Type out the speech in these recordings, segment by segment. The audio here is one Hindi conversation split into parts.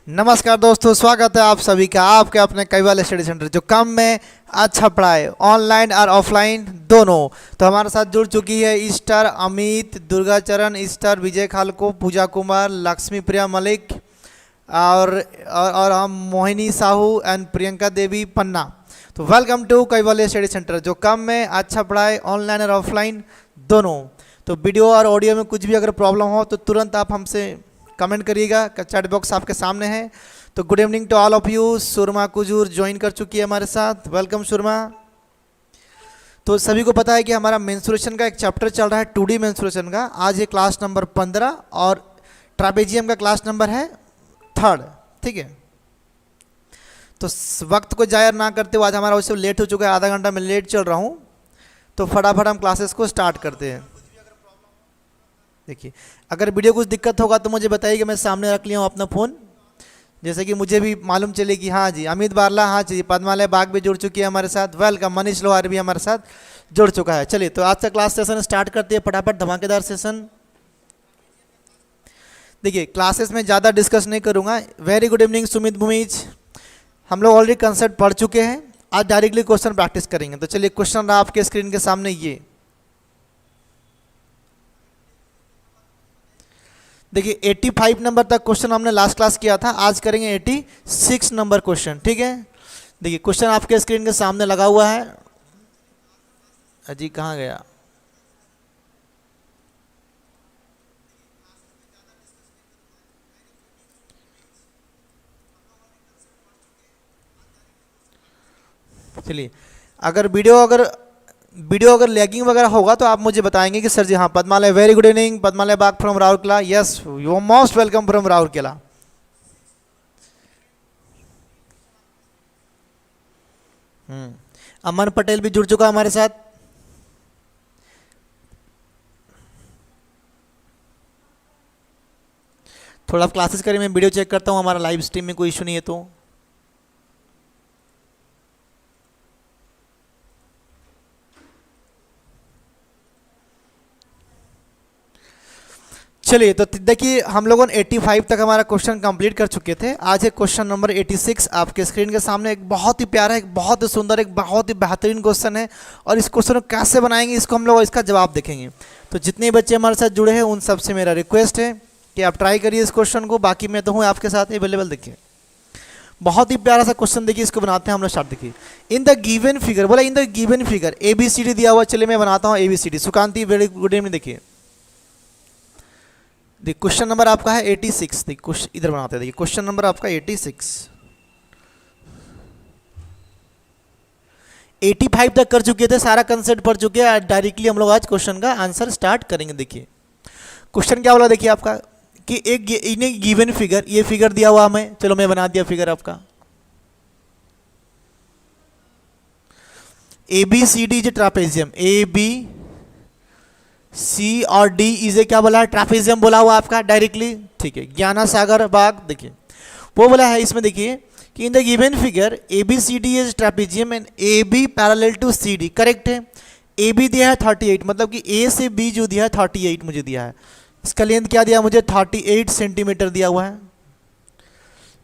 नमस्कार दोस्तों, स्वागत है आप सभी का आपके अपने कैवाल स्टडी सेंटर जो कम में अच्छा पढ़ाए, ऑनलाइन और ऑफलाइन दोनों। तो हमारे साथ जुड़ चुकी है ईस्टर अमित, दुर्गाचरण ईस्टर, विजय खालको, पूजा कुमार, लक्ष्मी प्रिया मलिक और हम मोहिनी साहू एंड प्रियंका देवी पन्ना। तो वेलकम टू कैवाल स्टडी सेंटर जो कम में अच्छा पढ़ाए, ऑनलाइन और ऑफलाइन दोनों। तो वीडियो और ऑडियो में कुछ भी अगर प्रॉब्लम हो तो तुरंत आप हमसे कमेंट करिएगा, चैट बॉक्स आपके सामने है। तो good evening to all of you. Surma Kujur join कर चुकी है हमारे साथ, वेलकम सुरमा। तो सभी को पता है कि हमारा मेंस्ट्रुएशन का एक चैप्टर चल रहा है 2D मेंस्ट्रुएशन का। आज ये क्लास नंबर 15 और ट्रापेजियम का क्लास नंबर है 3rd, ठीक है। तो वक्त को जाया ना करते हुए, आज हमारा वैसे लेट हो चुका है, आधा घंटा में लेट चल रहा हूँ, तो फटाफट हम क्लासेस को स्टार्ट करते हैं। देखिए, अगर वीडियो कुछ दिक्कत होगा तो मुझे बताइए कि मैं सामने रख लिया हूँ अपना फ़ोन, जैसे कि मुझे भी मालूम चले कि हाँ जी अमित बारला, हाँ जी पद्मालय बाग भी जुड़ चुकी है हमारे साथ, वेलकम। मनीष लोहार भी हमारे साथ जुड़ चुका है। चलिए, तो आज का क्लास सेशन स्टार्ट करते हैं फटाफट, धमाकेदार सेशन। देखिए, क्लासेस में ज़्यादा डिस्कस नहीं करूँगा। Very good evening Sumit Bhumij. हम लोग ऑलरेडी कंसेप्ट पढ़ चुके हैं, आज डायरेक्टली क्वेश्चन प्रैक्टिस करेंगे। तो चलिए, क्वेश्चन रहा आपके स्क्रीन के सामने ये। देखिए, 85 नंबर तक क्वेश्चन हमने लास्ट क्लास किया था, आज करेंगे 86 नंबर क्वेश्चन, ठीक है। देखिए, क्वेश्चन आपके स्क्रीन के सामने लगा हुआ है। अजी कहाँ गया? चलिए, अगर वीडियो लैगिंग वगैरह होगा तो आप मुझे बताएंगे कि सर जी हाँ Padmalaya, very good evening Padmalaya Bag from Rourkela, yes you most welcome from Rourkela. Aman Patel भी जुड़ चुका हमारे साथ। थोड़ा क्लासेस करें, मैं वीडियो चेक करता हूँ हमारा लाइव स्ट्रीम में कोई इशू नहीं है तो। चलिए, तो देखिए हम लोगों ने 85 तक हमारा क्वेश्चन कंप्लीट कर चुके थे। आज है क्वेश्चन नंबर 86 आपके स्क्रीन के सामने। एक बहुत ही प्यारा, एक बहुत ही सुंदर, एक बहुत ही बेहतरीन क्वेश्चन है, और इस क्वेश्चन को कैसे बनाएंगे इसको हम लोग इसका जवाब देखेंगे। तो जितने बच्चे हमारे साथ जुड़े हैं उन सबसे मेरा रिक्वेस्ट है कि आप ट्राई करिए इस क्वेश्चन को, बाकी मैं तो हूँ आपके साथ अवेलेबल। देखिए, बहुत ही प्यारा सा क्वेश्चन, देखिए इसको बनाते हैं हम लोग स्टार्ट। देखिए, इन द गिवन फिगर, बोला इन द गिवन फिगर ABCD दिया हुआ। चलिए मैं बनाता हूँ ABCD। Sukanti very good evening. देखिए क्वेश्चन नंबर आपका है 86। देखिए इधर बनाते हैं। देखिए क्वेश्चन नंबर आपका 86। 85 तक कर चुके थे, सारा कंसेप्ट पढ़ चुके हैं। डायरेक्टली हम लोग आज क्वेश्चन का आंसर स्टार्ट करेंगे। देखिए क्वेश्चन क्या बोला, देखिए आपका कि एक इन्हें गिवन फिगर, ये फिगर दिया हुआ हमें, चलो मैं बना दिया फिगर आपका। ABCD इज ट्रापेजियम, ABC और D इसे क्या बोला है, ट्रापेजियम बोला हुआ आपका डायरेक्टली, ठीक है। ज्ञाना सागर बाग, देखिए वो बोला है इसमें। देखिए कि in the given figure ABCD is trapezium and AB parallel to CD, correct है। AB दिया है 38, मतलब कि A से B जो दिया है 38 मुझे दिया है। इसका लेंथ क्या दिया मुझे, 38 सेंटीमीटर दिया हुआ है।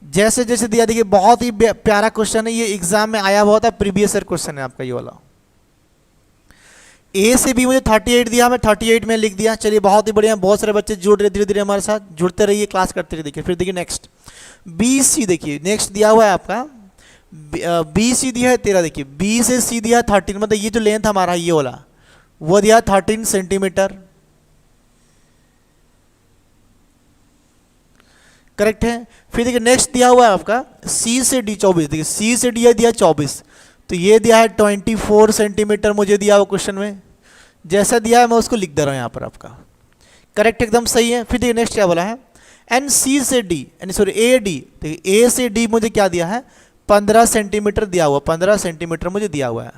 जैसे जैसे दिया, देखिए बहुत ही प्यारा क्वेश्चन है, ये एग्जाम में आया हुआ था, प्रीवियस ईयर क्वेश्चन है आपका ये वाला। A से B मुझे 38 दिया, मैं 38 में लिख दिया। चलिए बहुत ही बढ़िया, बहुत सारे बच्चे जुड़ रहे, धीरे धीरे हमारे साथ जुड़ते रहिए, क्लास करते रहिए। देखिए फिर देखिए नेक्स्ट BC, देखिए नेक्स्ट दिया हुआ है आपका BC दिया है 13। देखिए B से C दिया है 13, मतलब ये जो लेंथ हमारा ये वाला वो दिया 13 सेंटीमीटर, करेक्ट है। फिर देखिए नेक्स्ट दिया हुआ है आपका C से D 24। देखिए C से D दिया 24, तो ये दिया है 24 सेंटीमीटर मुझे दिया हुआ क्वेश्चन में। जैसा दिया है मैं उसको लिख दे रहा हूँ यहाँ पर आपका, करेक्ट एकदम सही है। फिर देखिए नेक्स्ट क्या बोला है, एंड C से D, यानी सॉरी AD, देखिए A से D मुझे क्या दिया है, 15 सेंटीमीटर दिया हुआ, 15 सेंटीमीटर मुझे दिया हुआ है।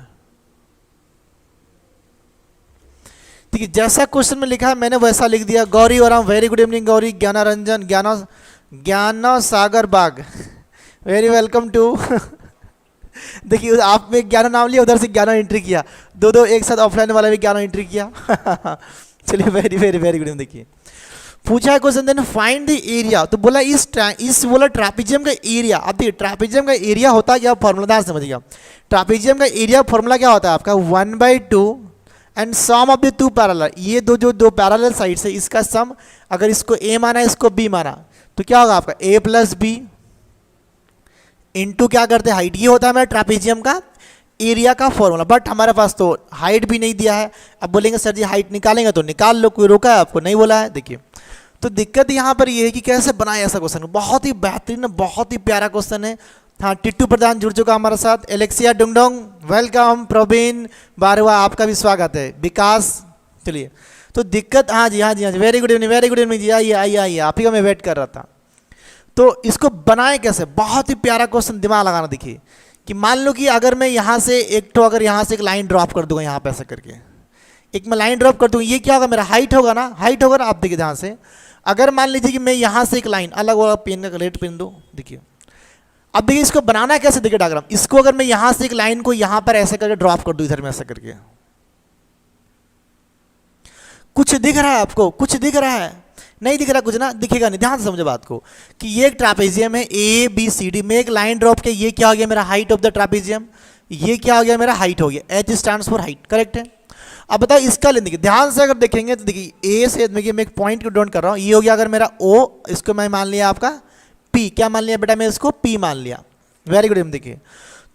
ठीक है, जैसा क्वेश्चन में लिखा है मैंने वैसा लिख दिया। गौरी और वेरी गुड इवनिंग गौरी। ज्ञाना रंजन, ज्ञाना सागर बाग, वेरी वेलकम टू। देखिए आप में ज्ञाना नाम लिया, उधर से ज्ञाना एंट्री किया, दो एक साथ ऑफलाइन वाला भी ज्ञाना एंट्री किया। चलिए वेरी वेरी वेरी गुड। देखिए पूछा है question then find the area, तो बोला इस बोला ट्रापेजियम का एरिया। अब देखिए ट्रापेजियम का एरिया होता है क्या, फॉर्मूला समझिएगा। ट्रापेजियम का एरिया फॉर्मूला क्या होता है आपका 1/2 and sum of the two parallel, ये दो पैरेलल साइड से इसका सम, अगर इसको ए माना इसको बी माना तो क्या होगा आपका a प्लस बी इंटू क्या करते हैं हाइट। ये होता है हमारा ट्रापेजियम का एरिया का फॉर्मूला। बट हमारे पास तो हाइट भी नहीं दिया है। अब बोलेंगे सर जी हाइट निकालेंगे तो निकाल लो, कोई रोका है आपको, नहीं बोला है। देखिए तो दिक्कत यहाँ पर ये है कि कैसे बनाए ऐसा क्वेश्चन। बहुत ही बेहतरीन, बहुत ही प्यारा क्वेश्चन है। हाँ, टिट्टू प्रधान जुड़ चुका हमारे साथ, एलेक्सिया डुंगडोंग वेलकम, प्रवीण बारवा आपका भी स्वागत है, विकास। चलिए तो दिक्कत, हाँ जी हाँ जी हाँ जी, very good evening, very good evening जी, आइए आइए आइए, आप ही का मैं वेट कर रहा था। तो इसको बनाए कैसे, बहुत ही प्यारा क्वेश्चन, दिमाग लगाना। देखिए कि मान लो कि अगर मैं यहाँ से अगर यहाँ से एक लाइन ड्रॉप कर दूंगा यहाँ पे ऐसा करके, एक मैं लाइन ड्रॉप कर दूंगा, ये क्या होगा मेरा हाइट होगा ना, हाइट होगा ना। आप देखिए ध्यान से, अगर मान लीजिए कि मैं यहाँ से एक लाइन अलग वाला पेन का रेड पेन दो, देखिए अब देखिए इसको बनाना कैसे, देखिए डायग्राम। इसको अगर मैं यहाँ से एक लाइन को यहाँ पर ऐसे करके ड्रॉप कर दूं, इधर में ऐसा करके, कुछ दिख रहा है आपको, कुछ दिख रहा है, नहीं दिख रहा कुछ ना, दिखेगा नहीं। ध्यान से समझो बात को कि ये एक ट्रापेजियम है ए बी सी डी, में एक लाइन ड्रॉप के, ये क्या हो गया मेरा हाइट ऑफ द ट्रापेजियम, ये क्या हो गया मेरा हाइट हो गया, H stands for height, correct है। अब बताओ इसका लेंथ, देखिए ध्यान से अगर देखेंगे तो देखिए ए से, देखिए मैं एक पॉइंट को डोंट कर रहा हूँ, ये हो गया अगर मेरा ओ, इसको मैं मान लिया आपका पी, क्या मान लिया बेटा, मैं इसको पी मान लिया, वेरी गुड। देखिए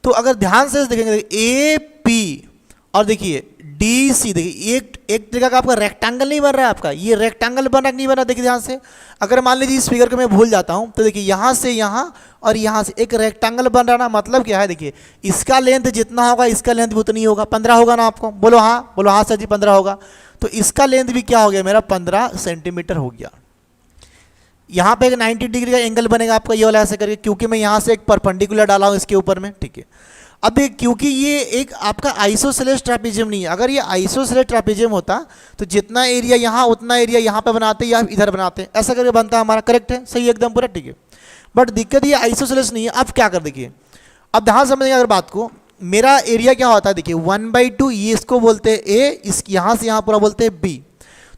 तो अगर ध्यान से देखेंगे ए पी और देखिए डी सी, देखिए एक जगह का आपका रेक्टेंगल नहीं बन रहा है आपका, ये रेक्टेंगल बन रहा नहीं बन रहा, देखिए ध्यान से। अगर मान लीजिए इस फिगर को मैं भूल जाता हूं तो देखिए यहाँ से यहाँ और यहाँ से एक रेक्टेंगल बन रहा ना, मतलब क्या है, देखिए इसका लेंथ जितना होगा इसका लेंथ भी उतनी होगा, 15 होगा ना आपको, बोलो हाँ सर जी 15 होगा। तो इसका लेंथ भी क्या हो गया मेरा 15 सेंटीमीटर हो गया। यहाँ पे एक 90 डिग्री का एंगल बनेगा आपका, ये वाला ऐसे करके, क्योंकि मैं यहाँ से एक परपेंडिकुलर डाला हूँ इसके ऊपर में, ठीक है। अब क्योंकि ये एक आपका आइसोसेलेस ट्रापेजियम नहीं है, अगर ये आइसोसेलेस ट्रापेजियम होता तो जितना एरिया यहाँ उतना एरिया यहाँ पे बनाते या इधर बनाते, ऐसा करके बनता हमारा, करेक्ट है, सही एकदम पूरा, ठीक है। बट दिक्कत ये आइसोसेलेस नहीं है। अब क्या कर, देखिए अब ध्यान समझिए अगर बात को, मेरा एरिया क्या होता है, देखिए 1/2, ये इसको बोलते हैं ए, इस यहाँ से यहाँ पूरा बोलते हैं बी।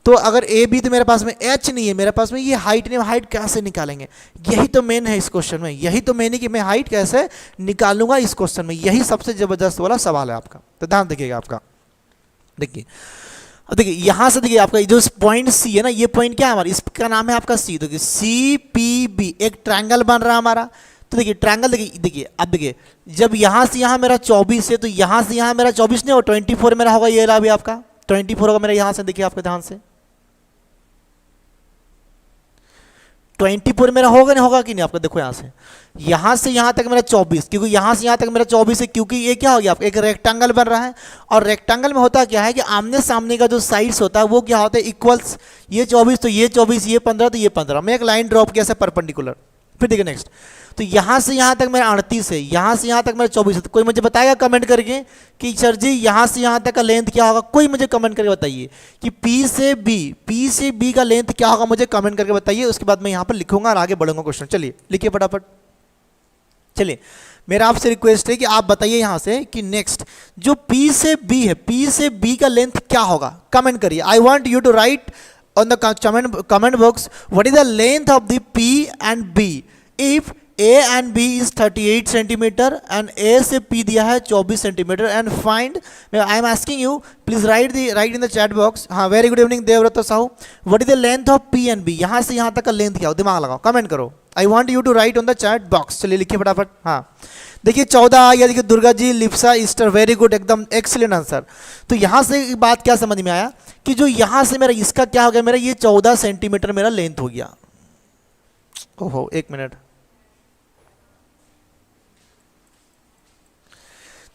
तो अगर ए बी तो मेरे पास में एच नहीं है, मेरे पास में ये हाइट नहीं, हाइट कैसे निकालेंगे, यही तो मेन है इस क्वेश्चन में, यही तो मेन है कि मैं हाइट कैसे निकालूंगा इस क्वेश्चन में, यही सबसे जबरदस्त वाला सवाल है आपका। तो ध्यान देखिएगा आपका, देखिए देखिए यहाँ से देखिए आपका जो पॉइंट सी है ना, ये पॉइंट क्या है हमारा, इसका नाम है आपका सी। देखिए सी पी बी एक ट्रायंगल बन रहा है हमारा। तो देखिए ट्रायंगल, देखिए अब देखिए जब यहाँ से यहाँ मेरा 24 है तो यहाँ से यहाँ मेरा 24 नहीं होगा, 24 मेरा होगा, ये रहा भी आपका 24 होगा मेरा यहाँ से, देखिए आपके ध्यान से 24 मेरा होगा नहीं होगा कि नहीं आपका, देखो यहाँ से यहाँ तक मेरा 24, क्योंकि यहाँ से यहाँ तक मेरा 24 है, क्योंकि ये क्या हो गया आपका एक रेक्टेंगल बन रहा है। और रेक्टेंगल में होता क्या है कि आमने सामने का जो साइड्स होता है वो क्या होता है इक्वल्स, ये 24 तो ये 24, ये 15 तो ये 15, मैं एक लाइन ड्रॉप किया परपेंडिकुलर। फिर देखिए नेक्स्ट, तो यहाँ से यहाँ तक मेरा 38 है, यहाँ से यहाँ तक मेरा 24 है। तो कोई मुझे बताएगा कमेंट करके कि सर जी यहाँ से यहाँ तक का लेंथ क्या होगा, कोई मुझे कमेंट करके बताइए कि P से B का लेंथ क्या होगा, मुझे कमेंट करके बताइए। उसके बाद मैं यहाँ पर लिखूंगा और आगे बढ़ूंगा क्वेश्चन। चलिए लिखिए फटाफट। चलिए मेरा आपसे रिक्वेस्ट है कि आप बताइए यहाँ से कि नेक्स्ट जो P से B है, P से B का लेंथ क्या होगा, कमेंट करिए। I want you to write on the comment box what is the length of the P and B if A and B is 38 centimetre and A से P दिया है 24 centimetre and find, I am asking you please write in the chat box. हाँ very good evening Devavrat Sahu, what is the length of P and B, यहाँ से यहाँ तक का लेंथ क्या हो, दिमाग लगाओ कमेंट करो। I want you to write on the chat box. चलिए लिखिए फटाफट। हाँ देखिए 14, या देखिए Durga ji, Lipsa, Esther, very good, एकदम एक्सीलेंट आंसर। तो यहाँ से एक बात क्या समझ में आया कि जो यहाँ से मेरा इसका क्या हो गया, मेरा ये 14 सेंटीमीटर मेरा लेंथ हो गया। ओहो एक मिनट,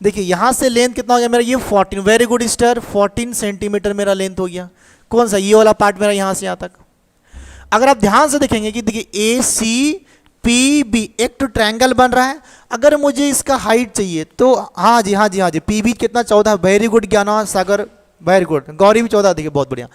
देखिए यहाँ से लेंथ कितना हो गया मेरा, ये 14, वेरी गुड स्टार, 14 सेंटीमीटर मेरा लेंथ हो गया। कौन सा, ये वाला पार्ट मेरा यहाँ से यहाँ तक। अगर आप ध्यान से देखेंगे कि देखिए ए सी पी बी एक तो ट्रायंगल बन रहा है, अगर मुझे इसका हाइट चाहिए तो हाँ जी हाँ जी हाँ जी, पी बी कितना 14, वेरी गुड ज्ञाना सागर, वेरी गुड, गौरी भी 14, देखिए बहुत बढ़िया।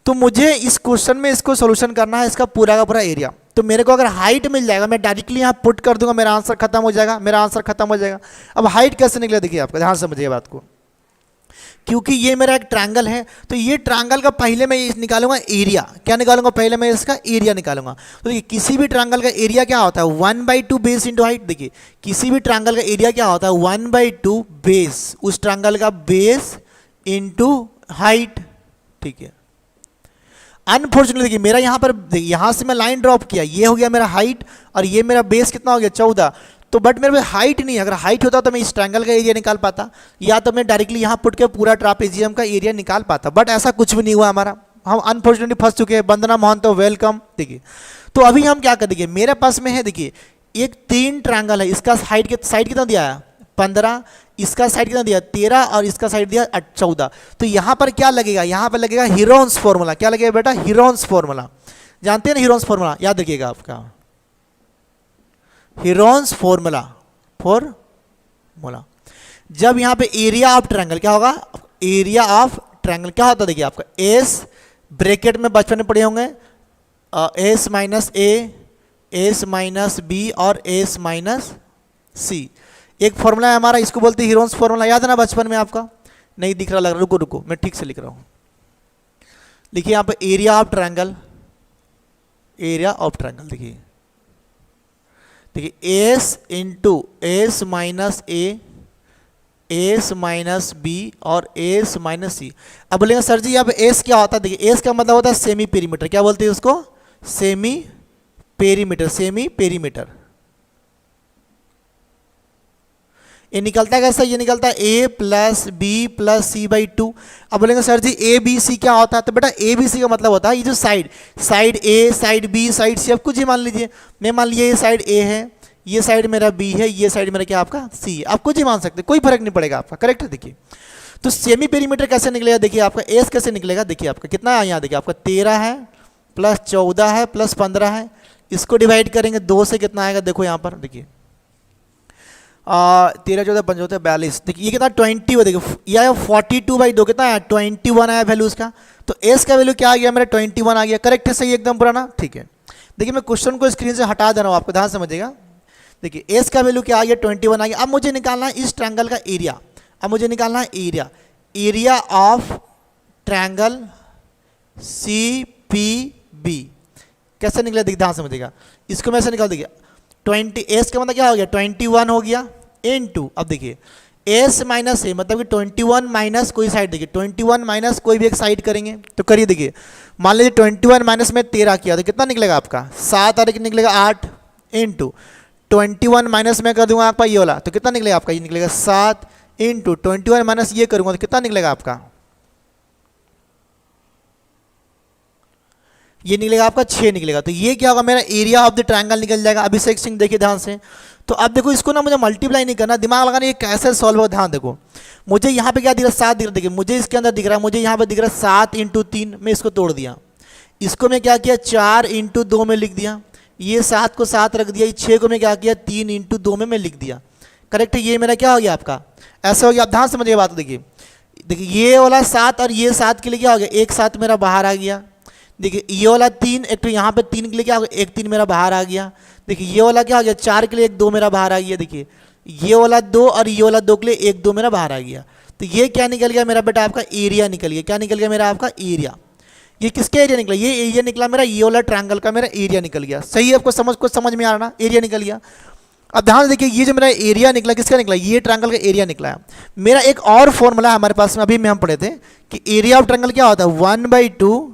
तो मुझे इस क्वेश्चन में इसको सोल्यूशन करना है इसका पूरा का पूरा एरिया। तो मेरे को अगर हाइट मिल जाएगा मैं डायरेक्टली यहाँ पुट कर दूंगा, मेरा आंसर खत्म हो जाएगा, मेरा आंसर खत्म हो जाएगा। अब हाइट कैसे निकले, देखिए आपका ध्यान समझिए बात को क्योंकि ये मेरा एक ट्रायंगल है, तो ये ट्रायंगल का पहले मैं निकालूंगा एरिया। क्या निकालूंगा? पहले मैं इसका एरिया निकालूंगा। तो देखिए किसी भी ट्रायंगल का एरिया क्या होता है? 1/2 बेस इंटू हाइट। देखिए किसी भी ट्रायंगल का एरिया क्या होता है? 1/2 बेस, उस ट्रायंगल का बेस इंटू हाइट। ठीक है। अनफॉर्चुनेटली देखिए मेरा यहाँ पर, यहाँ से मैं लाइन ड्रॉप किया, ये हो गया मेरा हाइट और ये मेरा बेस कितना हो गया? 14। तो बट मेरे पास हाइट नहीं है। अगर हाइट होता तो मैं इस ट्रायंगल का एरिया निकाल पाता, या तो मैं डायरेक्टली यहाँ पुट के पूरा ट्रापेजियम का एरिया निकाल पाता, बट ऐसा कुछ भी नहीं हुआ हमारा। हम अनफॉर्चुनेटली फंस चुके हैं। वंदना मोहन तो वेलकम। देखिए तो अभी हम क्या कर देंगे, मेरे पास में है देखिए एक 3 ट्रायंगल है। इसका हाइट के साइड कितना दिया है? 15, इसका साइड कितना दिया? 13, और इसका साइड दिया 14। तो यहाँ पर क्या लगेगा? यहाँ पर लगेगा हीरोन्स फॉर्मूला। क्या लगेगा बेटा? Heron's formula. जानते हैं ना हीरोन्स फॉर्मूला? याद रखिएगा आपका हीरोन्स फॉर्मूला। जब यहाँ पे एरिया ऑफ ट्रायंगल क्या होगा? एरिया ऑफ ट्रायंगल क्या होता है? देखिए आपका एस ब्रैकेट में बचपन में पढ़े होंगे, एस माइनस ए, एस माइनस बी और एस माइनस सी। एक फॉर्मूला है हमारा, इसको बोलते हैं हीरोन्स फॉर्मूला। याद है ना बचपन में? आपका नहीं दिख रहा लग रहा, रुको रुको मैं ठीक से लिख रहा हूँ। लिखिए यहाँ पे area of triangle, area of triangle. देखिए देखिए एस इंटू एस माइनस ए, एस माइनस बी और एस माइनस सी। अब बोलेंगे सर जी यहाँ पे एस क्या होता है? देखिए एस का मतलब होता है सेमी पेरीमीटर। क्या बोलते हैं उसको? Semi perimeter, semi perimeter. ये निकलता है कैसा? ये निकलता है a plus b plus c by 2। अब बोलेंगे सर जी ए बी सी क्या होता है? तो बेटा ए बी सी का मतलब होता है ये जो साइड, साइड ए, साइड बी, साइड सी। अब कुछ ही मान लीजिए, मैं मान लीजिए ये साइड ए है, ये साइड मेरा बी है, ये साइड मेरा क्या आपका सी है। आप कुछ ही मान सकते, कोई फर्क नहीं पड़ेगा आपका। करेक्ट है। देखिए तो सेमी पेरीमीटर कैसे निकलेगा? देखिए आपका एस कैसे निकलेगा? देखिए आपका कितना है यहाँ? देखिए आपका 13 है प्लस 14 है प्लस 15 है। इसको डिवाइड करेंगे 2 से, कितना आएगा? देखो यहाँ पर देखिए 13 14 15 42। देखिए ये कितना? 20 हो। देखिए यह 42/2 कितना है? 21 आया वैल्यू उसका। तो एस का वैल्यू क्या आ गया? मेरा 21 आ गया। करेक्ट है, सही एकदम पुराना। ठीक है। देखिए मैं क्वेश्चन को स्क्रीन से हटा दे रहा हूँ, आपको ध्यान समझिएगा। देखिए एस का वैल्यू क्या आ गया? 21 आ गया। अब मुझे निकालना है इस ट्रायंगल का एरिया। अब मुझे निकालना है area, area of triangle C P B. कैसे निकला? देखिए ध्यान समझिएगा। इसको मैं ऐसे निकाल देखिए 20, एस का मतलब क्या हो गया? 21 हो गया इनटू, अब देखिए एस माइनस ए मतलब कि 21 माइनस कोई साइड। देखिए 21 माइनस कोई भी एक साइड करेंगे तो करिए। देखिए मान लीजिए 21 माइनस में 13 किया तो कितना निकलेगा आपका? 7 और निकलेगा 8 इंटू 21 माइनस में कर दूंगा आपका ये वाला तो कितना निकलेगा आपका? ये निकलेगा 7 इंटू 21 माइनस ये करूंगा तो कितना निकलेगा आपका? ये निकलेगा आपका 6 निकलेगा। तो ये क्या होगा? मेरा एरिया ऑफ द ट्रायंगल निकल जाएगा। अभिषेक सिंह देखिए ध्यान से। तो अब देखो इसको ना मुझे मल्टीप्लाई नहीं करना, दिमाग लगाना, ये कैसे सॉल्व हो। ध्यान देखो मुझे यहाँ पे क्या दिख रहा है? 7 दिख रहा है। देखिए मुझे इसके अंदर दिख रहा है, मुझे यहाँ पे दिख रहा है 7 इंटू 3। मैं इसको तोड़ दिया, इसको मैं क्या किया? 4 इंटू 2 में लिख दिया। ये 7 को 7 रख दिया, ये 6 को मैं क्या किया? 3 इंटू 2 में मैं लिख दिया। करेक्ट है। ये मेरा क्या हो गया आपका? ऐसा हो गया। आप ध्यान समझिए बात। देखिए देखिए ये वाला 7 और ये 7 के लिए क्या हो गया? एक 7 मेरा बाहर आ गया। देखिए ये वाला 3, एक तो यहाँ पे 3 के लिए क्या हो गया? एक 3 मेरा बाहर आ गया। देखिए ये वाला क्या हो गया? 4 के लिए एक 2 मेरा बाहर आ गया। देखिए ये वाला 2 और ये वाला 2 के लिए एक 2 मेरा बाहर आ गया। तो ये क्या निकल गया मेरा बेटा? आपका एरिया निकल गया। क्या निकल गया मेरा? आपका एरिया। ये किसका एरिया निकला? ये एरिया निकला मेरा, ये वाला ट्रायंगल का मेरा एरिया निकल गया। सही है? आपको कुछ समझ में आ रहा ना? एरिया निकल गया। अब ध्यान से देखिए ये जो मेरा एरिया निकला किसका निकला? ये ट्रायंगल का एरिया निकला है। मेरा एक और फॉर्मूला हमारे पास में अभी में हम पढ़े थे कि एरिया ऑफ ट्रायंगल क्या होता है? 1/2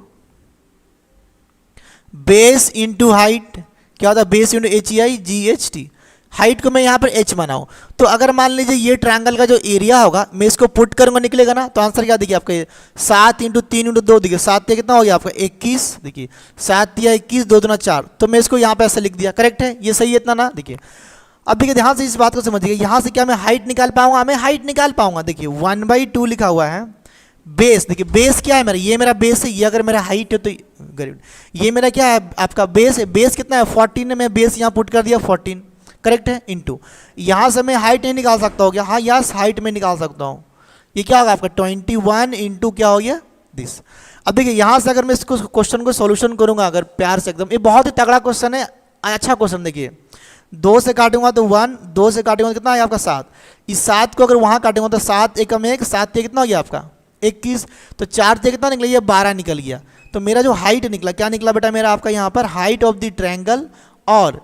बेस इंटू हाइट। क्या होता है? Base into HEIGHT। हाइट को मैं यहाँ पर h बनाऊँ तो अगर मान लीजिए ये ट्रायंगल का जो एरिया होगा मैं इसको पुट करूँगा, निकलेगा ना? तो आंसर क्या देखिए आपका? 7 इंटू 3 इंटू 2। देखिए 7 कितना हो गया आपका? 21। देखिए 7 या 21, 2 दूना 4। तो मैं इसको यहाँ पे ऐसे लिख दिया। करेक्ट है? ये सही है इतना ना? देखिए अब देखिए ध्यान से इस बात को समझिए। यहाँ से क्या मैं हाइट निकाल पाऊंगा? मैं हाइट निकाल पाऊंगा। देखिए 1/2 लिखा हुआ है बेस। देखिए बेस क्या है मेरा? ये मेरा बेस है। ये अगर मेरा हाइट है तो गरीब, ये मेरा क्या है? आपका बेस है। बेस कितना है? 14 है। मैं बेस यहाँ पुट कर दिया 14। करेक्ट है? इंटू यहाँ से मैं हाइट नहीं निकाल सकता हो गया? हाँ यस हाइट में निकाल सकता हूँ। ये क्या होगा आपका? 21 इंटू क्या हो गया? दिस। अब देखिए यहाँ से अगर मैं इसको क्वेश्चन को सोल्यूशन करूँगा अगर प्यार से एकदम, ये बहुत ही तगड़ा क्वेश्चन है, अच्छा क्वेश्चन। देखिए 2 से काटूंगा तो 1, 2 से काटूंगा तो कितना है आपका? 7। इस 7 को अगर वहाँ काटूंगा तो 7 एकम 1, 7 कितना हो गया आपका? 21, तो 4 से कितना निकला, ये 12 निकल गया। तो मेरा जो हाइट निकला, क्या निकला बेटा मेरा आपका यहाँ पर, हाइट ऑफ द ट्रायंगल, और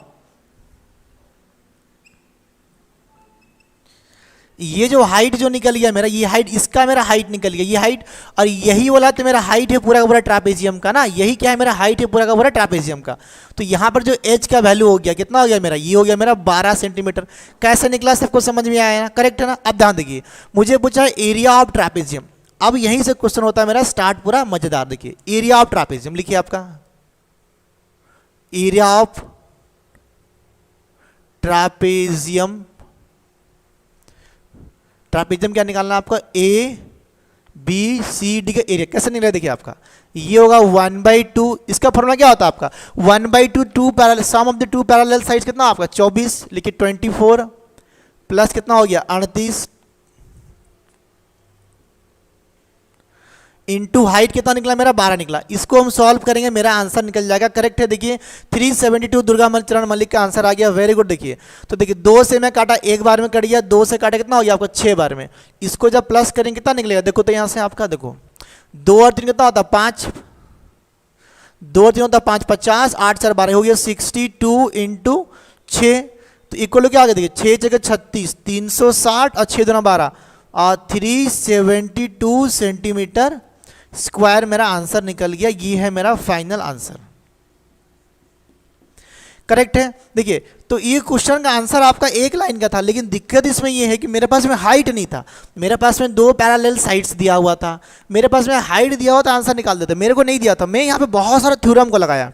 ये जो हाइट जो निकल गया मेरा, ये हाइट, इसका मेरा हाइट निकल गया, ये हाइट, और यही वाला तो मेरा हाइट है पूरा का पूरा ट्रापेजियम का ना, यही क्या है मेरा हाइट है पूरा का पूरा ट्रापेजियम का। तो यहाँ पर जो एच का वैल्यू हो गया, कितना हो गया मेरा, ये हो गया मेरा 12 सेंटीमीटर। कैसे निकला, सबको समझ में आया ना, करेक्ट है ना। अब ध्यान देखिए, मुझे पूछा है एरिया ऑफ ट्रापेजियम। अब यहीं से क्वेश्चन होता है मेरा स्टार्ट पूरा मजेदार। देखिए एरिया ऑफ ट्रापेजियम लिखिए आपका, एरिया ऑफ ट्रापेजियम, ट्रापेजियम क्या निकालना है आपको, ए बी सी डी का एरिया। कैसे निकला देखिए आपका, ये होगा 1/2, इसका फॉर्मूला क्या होता है आपका, 1/2 two parallel, sum of the two parallel sides कितना आपका 24, लिखिए 24 प्लस कितना हो गया 38, इंटू हाइट कितना निकला मेरा 12 निकला। इसको हम सॉल्व करेंगे, मेरा आंसर निकल जाएगा, करेक्ट है। देखिए 372 दुर्गा चरण मलिक का आंसर आ गया, वेरी गुड। देखिए तो देखिए 2 से मैं काटा, एक बार में कट गया, 2 से काटा कितना हो गया आपको 6 बार में। इसको जब प्लस करेंगे कितना निकलेगा, देखो तो यहाँ से आपका देखो 2 और 3 कितना होता है 5, 2 और 3 होता है 5, 50, 8 4 12 हो गया 62 इंटू 6, तो इक्वल क्या आ गया देखिए 6 जगह 36, 360 और 6 दूना 12 और 372 सेंटीमीटर स्क्वायर मेरा आंसर निकल गया। ये है मेरा फाइनल आंसर, करेक्ट है। देखिए तो ये क्वेश्चन का आंसर आपका एक लाइन का था, लेकिन दिक्कत इसमें ये है कि मेरे पास में हाइट नहीं था, मेरे पास में 2 पैरेलल साइड्स दिया हुआ था, मेरे पास में हाइट दिया हुआ था आंसर निकाल देते, मेरे को नहीं दिया था। मैं यहाँ पे बहुत सारा थ्योरम को लगाया,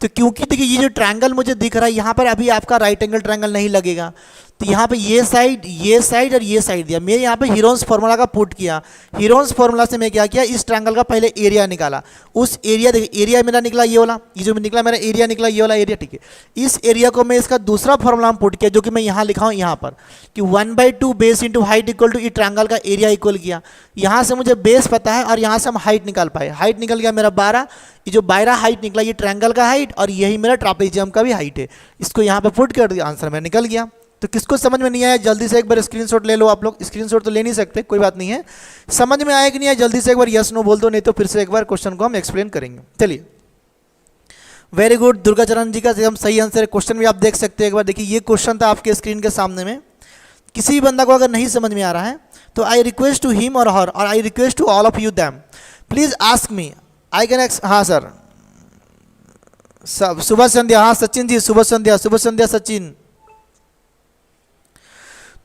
तो क्योंकि देखिए ये जो ट्रायंगल मुझे दिख रहा है यहाँ पर अभी आपका राइट एंगल ट्रायंगल नहीं लगेगा, तो यहाँ पे ये साइड और ये साइड दिया। मैं यहाँ पे हीरोन्स फार्मूला का पुट किया, हीरोन्स फार्मूला से मैं क्या किया, इस ट्रायंगल का पहले एरिया निकाला। उस एरिया देखिए एरिया मेरा निकला ये वाला, ये जो निकला मेरा एरिया निकला ये वाला एरिया, ठीक है। इस एरिया को मैं इसका दूसरा फार्मूला में पुट किया, जो कि मैं यहाँ लिखा हूँ यहाँ पर कि 1/2 base into height equal to, ये ट्रायंगल का एरिया इक्वल किया। यहाँ से मुझे बेस पता है और यहाँ से हम हाइट निकाल पाए, हाइट निकल गया मेरा 12, ये जो 12 हाइट निकला ये ट्रायंगल का हाइट और यही मेरा ट्रापेजियम का भी हाइट है। इसको यहाँ पे पुट कर दिया, आंसर मेरा निकल गया। तो किसको समझ में नहीं आया जल्दी से एक बार स्क्रीनशॉट ले लो आप लोग, स्क्रीनशॉट तो ले नहीं सकते कोई बात नहीं है, समझ में आया कि नहीं आया जल्दी से एक बार यस नो बोल दो, नहीं तो फिर से एक बार क्वेश्चन को हम एक्सप्लेन करेंगे। चलिए वेरी गुड, दुर्गा चरण जी का एकदम सही आंसर है। क्वेश्चन भी आप देख सकते हैं एक बार, देखिए ये क्वेश्चन था आपके स्क्रीन के सामने में। किसी भी बंदा को अगर नहीं समझ में आ रहा है तो आई रिक्वेस्ट टू हिम और हर, और I request to all of you them, please ask me, I can हाँ सर, शुभ संध्या, हाँ सचिन जी शुभ संध्या, शुभ संध्या सचिन।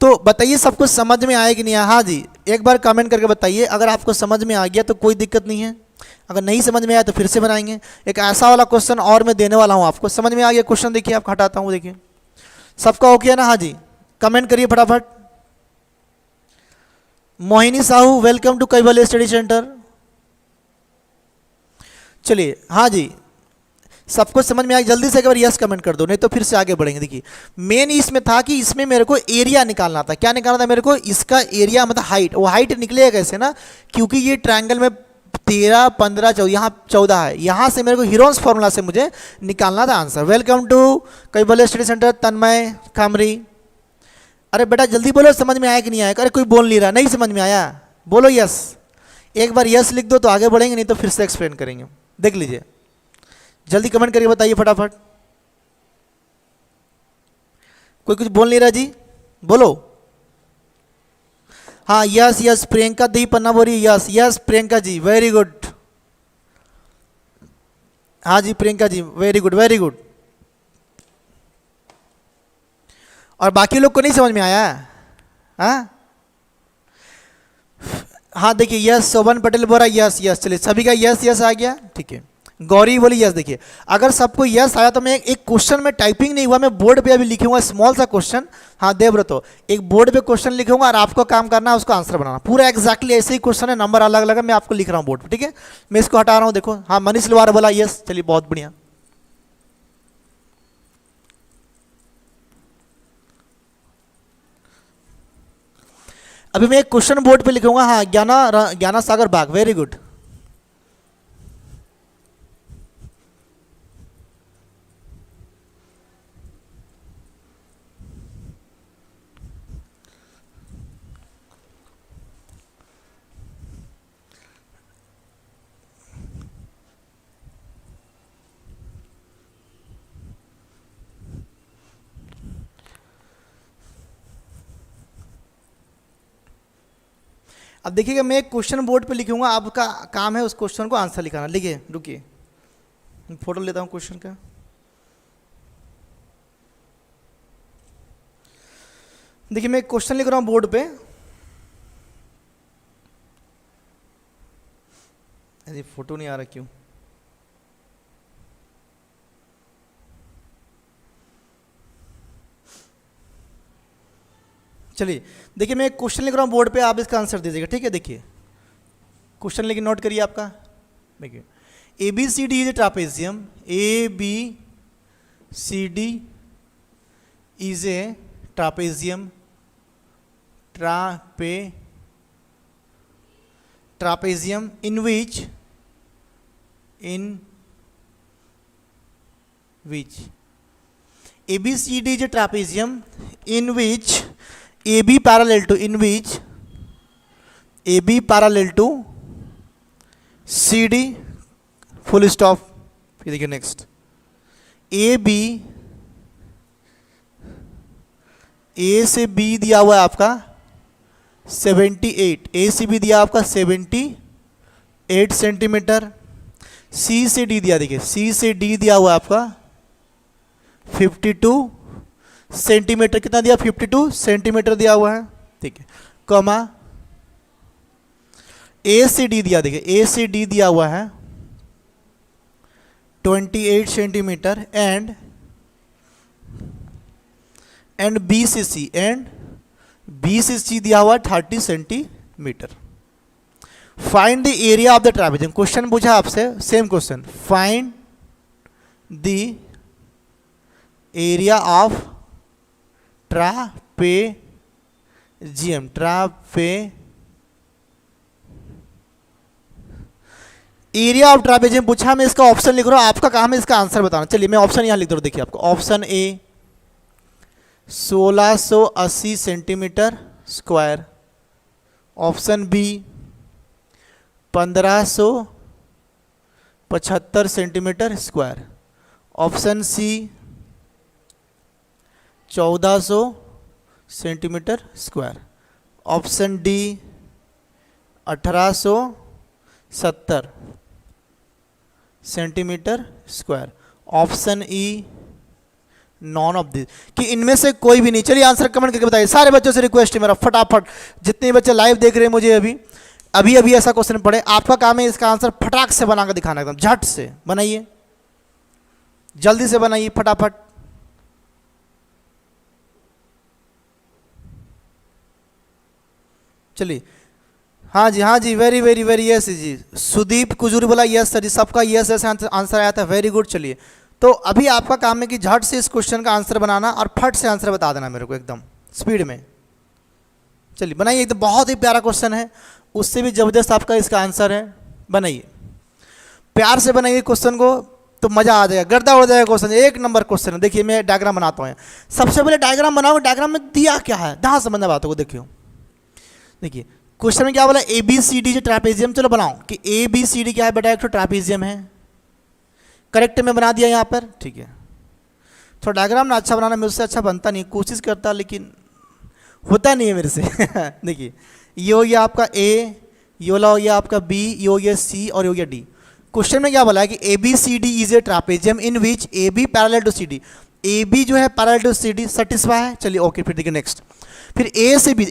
तो बताइए सबको समझ में आया कि नहीं आया, हाँ जी एक बार कमेंट करके बताइए अगर आपको समझ में आ गया तो कोई दिक्कत नहीं है, अगर नहीं समझ में आया तो फिर से बनाएंगे। एक ऐसा वाला क्वेश्चन और मैं देने वाला हूँ आपको, समझ में आ गया क्वेश्चन, देखिए आप हटाता हूँ, देखिए सबका ओके है ना, हाँ जी कमेंट करिए फटाफट। Mohini Sahu welcome to Kaivalya study centre. चलिए हाँ जी सबको समझ में आया, जल्दी से एक बार यस कमेंट कर दो, नहीं तो फिर से आगे बढ़ेंगे। देखिए मेन इसमें था कि इसमें मेरे को एरिया निकालना था, क्या निकालना था मेरे को, इसका एरिया मतलब हाइट, वो हाइट निकलेगा कैसे ना, क्योंकि ये ट्रायंगल में 13 15 14 यहाँ 14 है, यहाँ से मेरे को हीरोन्स फार्मूला से मुझे निकालना था answer. Welcome to Kaivalya study centre तन्मय कामरी। अरे बेटा जल्दी बोलो समझ में आया कि नहीं आया, अरे कोई बोल नहीं रहा, नहीं समझ में आया बोलो यस, एक बार यस लिख दो तो आगे बढ़ेंगे, नहीं तो फिर से एक्सप्लेन करेंगे। देख लीजिए जल्दी कमेंट करके बताइए फटाफट, कोई कुछ बोल नहीं रहा जी, बोलो। हाँ यस यस प्रियंका दी पन्ना बोरी, yes yes Priyanka ji very good, हाँ जी Priyanka ji very good very good. और बाकी लोग को नहीं समझ में आया, हाँ हाँ देखिए यस शोभन पटेल बोला यस यस, चलिए सभी का यस यस आ गया, ठीक है। गौरी बोली यस। देखिए अगर सबको यस आया तो मैं एक क्वेश्चन में टाइपिंग नहीं हुआ, मैं बोर्ड पे अभी लिखूंगा स्मॉल सा क्वेश्चन, हाँ देवव्रतो एक बोर्ड पे क्वेश्चन लिखूंगा और आपको काम करना है उसको आंसर बनाना, पूरा एक्जैक्टली ऐसे ही क्वेश्चन है, नंबर अलग अलग है, मैं आपको लिख रहा हूँ बोर्ड पे, ठीक है। मैं इसको हटा रहा हूँ, देखो हाँ मनीष लवार बोला यस, चलिए बहुत बढ़िया। अभी मैं एक क्वेश्चन बोर्ड पे लिखूंगा, हाँ ज्ञाना सागर बाग वेरी गुड। अब देखिएगा मैं एक क्वेश्चन बोर्ड पे लिखूंगा, आपका काम है उस क्वेश्चन को आंसर लिखाना। लिखिए, रुकिए फोटो लेता हूँ क्वेश्चन का। देखिए मैं एक क्वेश्चन लिख रहा हूँ बोर्ड पे, अरे फोटो नहीं आ रहा क्यों? चलिए देखिए मैं एक क्वेश्चन लिख रहा हूँ बोर्ड पे, आप इसका आंसर दीजिएगा, ठीक है। देखिए क्वेश्चन लेकिन नोट करिए आपका। देखिए A B C D is a trapezium, A B C D is a trapezium, trapezium in which ABCD is a trapezium in which AB parallel to CD full stop। फिर देखिए नेक्स्ट AB, A से B दिया हुआ है आपका 78, ए सी बी दिया आपका 78 सेंटीमीटर, सी से डी दिया, देखिए सी से डी दिया हुआ आपका 52 सेंटीमीटर, कितना दिया 52 सेंटीमीटर दिया हुआ है, ठीक है। कॉमा ए से डी दिया, देखिए ए से डी दिया हुआ है 28 सेंटीमीटर एंड बी से सी दिया हुआ 30 centimetre. Find the area of the trapezium, question पूछा आपसे, same question, find the area of trapezium, area of trapezium पूछा, मैं इसका ऑप्शन लिख रहा हूं, आपका काम है इसका आंसर बताना। चलिए मैं ऑप्शन यहां लिख दे रहा हूं, देखिए आपको option A 1680 centimetre square, option B 1575 centimetre square, option C 1400 centimetre square, option D 1870 centimetre square, option E none of this, कि इनमें से कोई भी नहीं। चलिए आंसर कमेंट करके बताइए। सारे बच्चों से रिक्वेस्ट है मेरा, फटाफट जितने बच्चे लाइव देख रहे हैं मुझे अभी ऐसा क्वेश्चन पढ़े, आपका काम है इसका आंसर फटाक से बनाकर दिखाना, एकदम झट से बनाइए, जल्दी से बनाइए फटाफट। चलिए हाँ जी वेरी वेरी वेरी यस जी, सुदीप कुजूरी बोला यस सर जी, सबका यस ऐसे आंसर आया था, वेरी गुड। चलिए तो अभी आपका काम है कि झट से इस क्वेश्चन का आंसर बनाना और फट से आंसर बता देना मेरे को एकदम स्पीड में। चलिए बनाइए, एकदम बहुत ही प्यारा क्वेश्चन है, उससे भी जबरदस्त आपका इसका आंसर है, बनाइए प्यार से बनाइए क्वेश्चन को तो मज़ा आ जाएगा, गर्दा उड़ जाएगा क्वेश्चन, एक नंबर क्वेश्चन है। देखिए मैं डायग्राम बनाता हूँ, सबसे पहले डायग्राम बनाओ, डायग्राम में दिया क्या है, ध्यान समझना बातों को। देखिए क्वेश्चन में क्या बोला, ए बी सी डी जो ट्रापेजियम, चलो बनाओ कि ए बी सी डी क्या है बेटा, एक तो ट्रापेजियम है, करेक्ट में बना दिया यहाँ पर, ठीक है। थोड़ा डायग्राम ना अच्छा बनाना, मुझसे अच्छा बनता नहीं, कोशिश करता लेकिन होता नहीं है मेरे से। देखिए ये हो गया आपका ए, ये वाला हो गया आपका बी, ये हो गया सी और ये हो गया डी। क्वेश्चन में क्या बोला है कि A B C D is a trapezium in which A B parallel to C D, A B जो है parallel to C D, satisfy है। चलिए ओके, फिर देखिए नेक्स्ट, फिर ए से बी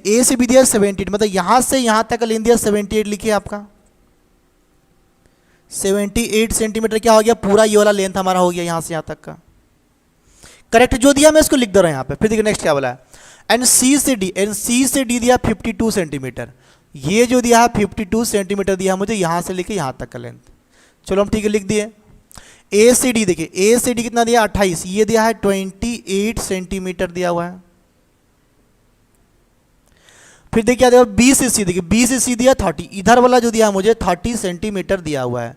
दिया 78, मतलब यहाँ से यहाँ तक लेन दिया 78, लिखिए आपका 78 सेंटीमीटर क्या हो गया, पूरा ये वाला लेंथ हमारा हो गया यहाँ से यहाँ तक का, करेक्ट जो दिया मैं इसको लिख दे रहा हूँ यहाँ पे। फिर देखिए नेक्स्ट क्या बोला है, एंड सी से डी दिया 52 सेंटीमीटर, ये जो दिया है 52 सेंटीमीटर दिया मुझे यहाँ से लेके यहाँ तक का लेंथ। चलो हम ठीक है लिख दिए। ए से डी, देखिए ए से डी कितना दिया 28, ये दिया है 28 सेंटीमीटर दिया हुआ है। फिर देखिए क्या दिया बी से सी, देखिए बी से सी दिया 30, इधर वाला जो दिया मुझे 30 सेंटीमीटर दिया हुआ है।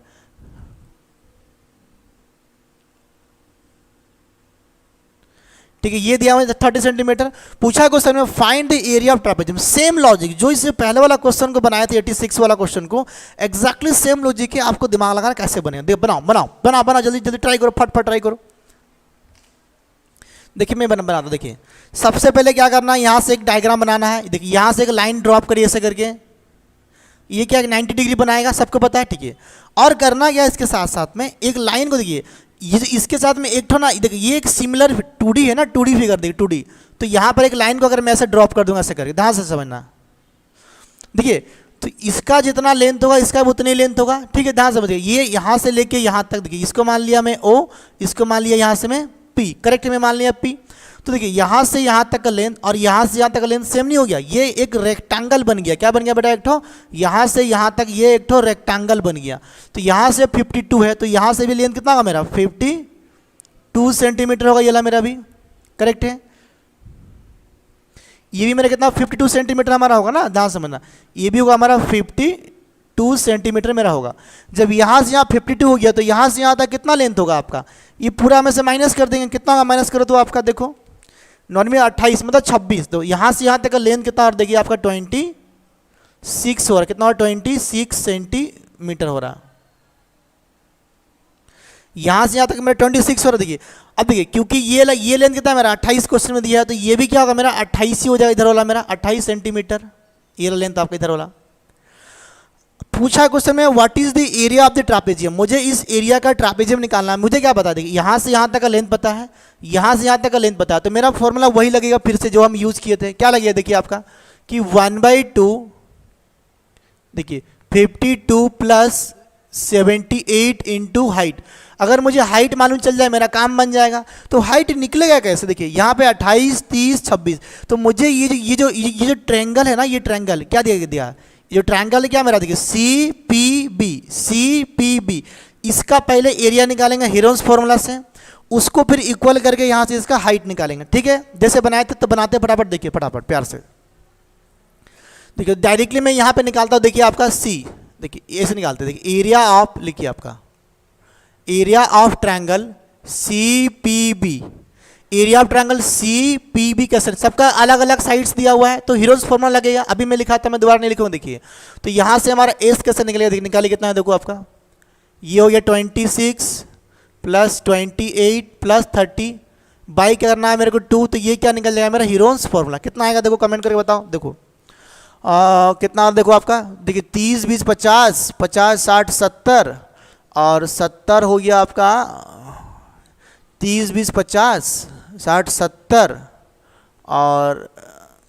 ठीक है, ये दिया हुआ है 30 सेंटीमीटर। पूछा क्वेश्चन में find the area of trapezium, same logic जो इससे पहले वाला क्वेश्चन को बनाया था 86 वाला क्वेश्चन को, एग्जैक्टली सेम लॉजिक है, आपको दिमाग लगाना कैसे बने। बनाओ जल्दी जल्दी ट्राई करो, फट ट्राई करो। देखिए मैं बनाता, देखिए सबसे पहले क्या करना है, यहाँ से एक डायग्राम बनाना है। देखिए यहाँ से एक लाइन ड्रॉप करिए ऐसे करके, ये क्या 90 डिग्री बनाएगा, सबको पता है, ठीक है। और करना क्या इसके साथ साथ में एक लाइन को देखिए, ये इसके साथ में एक ठो ना देखिए, ये एक सिमिलर 2D है ना, 2D फिगर देखिए 2D। तो यहाँ पर एक लाइन को अगर मैं ऐसे ड्रॉप कर दूंगा ऐसे करके, ध्यान से समझना, देखिए तो इसका जितना लेंथ होगा इसका भी उतनी लेंथ होगा, ठीक है। ध्यान से समझिए, ये यहाँ से लेके यहाँ तक देखिए, इसको मान लिया मैं O, इसको मान लिया यहाँ से मैं P, करेक्ट में मान लिया P। तो देखिए यहाँ से यहाँ तक का लेंथ और यहाँ से यहाँ तक का लेंथ सेम नहीं हो गया, ये एक रेक्टेंगल बन गया। क्या बन गया बेटा, एक ठो यहाँ से यहाँ तक ये एक ठो रेक्टेंगल बन गया। तो यहाँ से 52 है, तो यहाँ से भी लेंथ कितना होगा मेरा 52 सेंटीमीटर होगा, ये ला मेरा भी करेक्ट है। ये भी मेरा कितना 52 सेंटीमीटर हमारा होगा ना, ध्यान समझना, ये भी होगा हमारा 52 सेंटीमीटर मेरा होगा। जब यहाँ से यहाँ 52 हो गया तो यहाँ से यहाँ तक कितना लेंथ होगा आपका, ये पूरा में से माइनस कर देंगे, कितना होगा माइनस करो तो आपका देखो 9 में 28 मतलब 26, तो यहाँ से यहाँ तक का लेंथ कितना और देखिए आपका 26 हो रहा, कितना और 26 सेंटीमीटर हो रहा। यहाँ से यहाँ तक मेरा 26 हो रहा, देखिए अब देखिए क्योंकि ये लेंथ कितना है मेरा 28 क्वेश्चन में दिया है, तो ये भी क्या होगा मेरा 28 ही हो जाएगा, इधर वाला मेरा 28 सेंटीमीटर, ये लेंथ आपका इधर वाला। पूछा क्वेश्चन में what is the area of the trapezium, मुझे इस एरिया का ट्रापेजियम निकालना है। मुझे क्या पता, देखिए यहाँ से यहाँ तक का लेंथ पता है, यहाँ से यहाँ तक का लेंथ पता है, तो मेरा फॉर्मूला वही लगेगा फिर से जो हम यूज किए थे। क्या लगेगा देखिए आपका कि 1/2 देखिए 52 प्लस 78 इंटू हाइट। अगर मुझे हाइट मालूम चल जाए मेरा काम बन जाएगा। तो हाइट निकलेगा कैसे, देखिए यहाँ पे 28 30 26, तो मुझे ये जो ट्रायंगल है ना, ये ट्रायंगल क्या दिया ये ट्रायंगल क्या मेरा देखिए CPB, इसका पहले एरिया निकालेंगे हीरोन्स फॉर्मूला से, उसको फिर इक्वल करके यहाँ से इसका हाइट निकालेंगे, ठीक है। जैसे बनाए थे तो बनाते फटाफट, देखिए फटाफट प्यार से देखिए, डायरेक्टली मैं यहाँ पे निकालता हूँ, देखिए आपका C, देखिए ऐसे निकालते, देखिए एरिया ऑफ, लिखिए आपका area of triangle CPB, area of triangle CPB कैसे, सबका अलग अलग साइड्स दिया हुआ है, तो हीरोज फॉर्मूला लगेगा। अभी मैं लिखा था, मैं दोबारा नहीं लिखूंगा, देखिए तो यहाँ से हमारा एस कैसे निकलेगा, देखिए निकालिए कितना है, देखो आपका ये हो गया 26 प्लस 28 प्लस 30 बाई करना है मेरे को 2, तो ये क्या निकल जाएगा मेरा हीरोन्स फॉर्मूला। कितना आएगा देखो कमेंट करके बताओ, देखो कितना देखो आपका, देखिए 30 20 50 50 60 70 और 70 हो गया आपका 30 20 50 60 70 और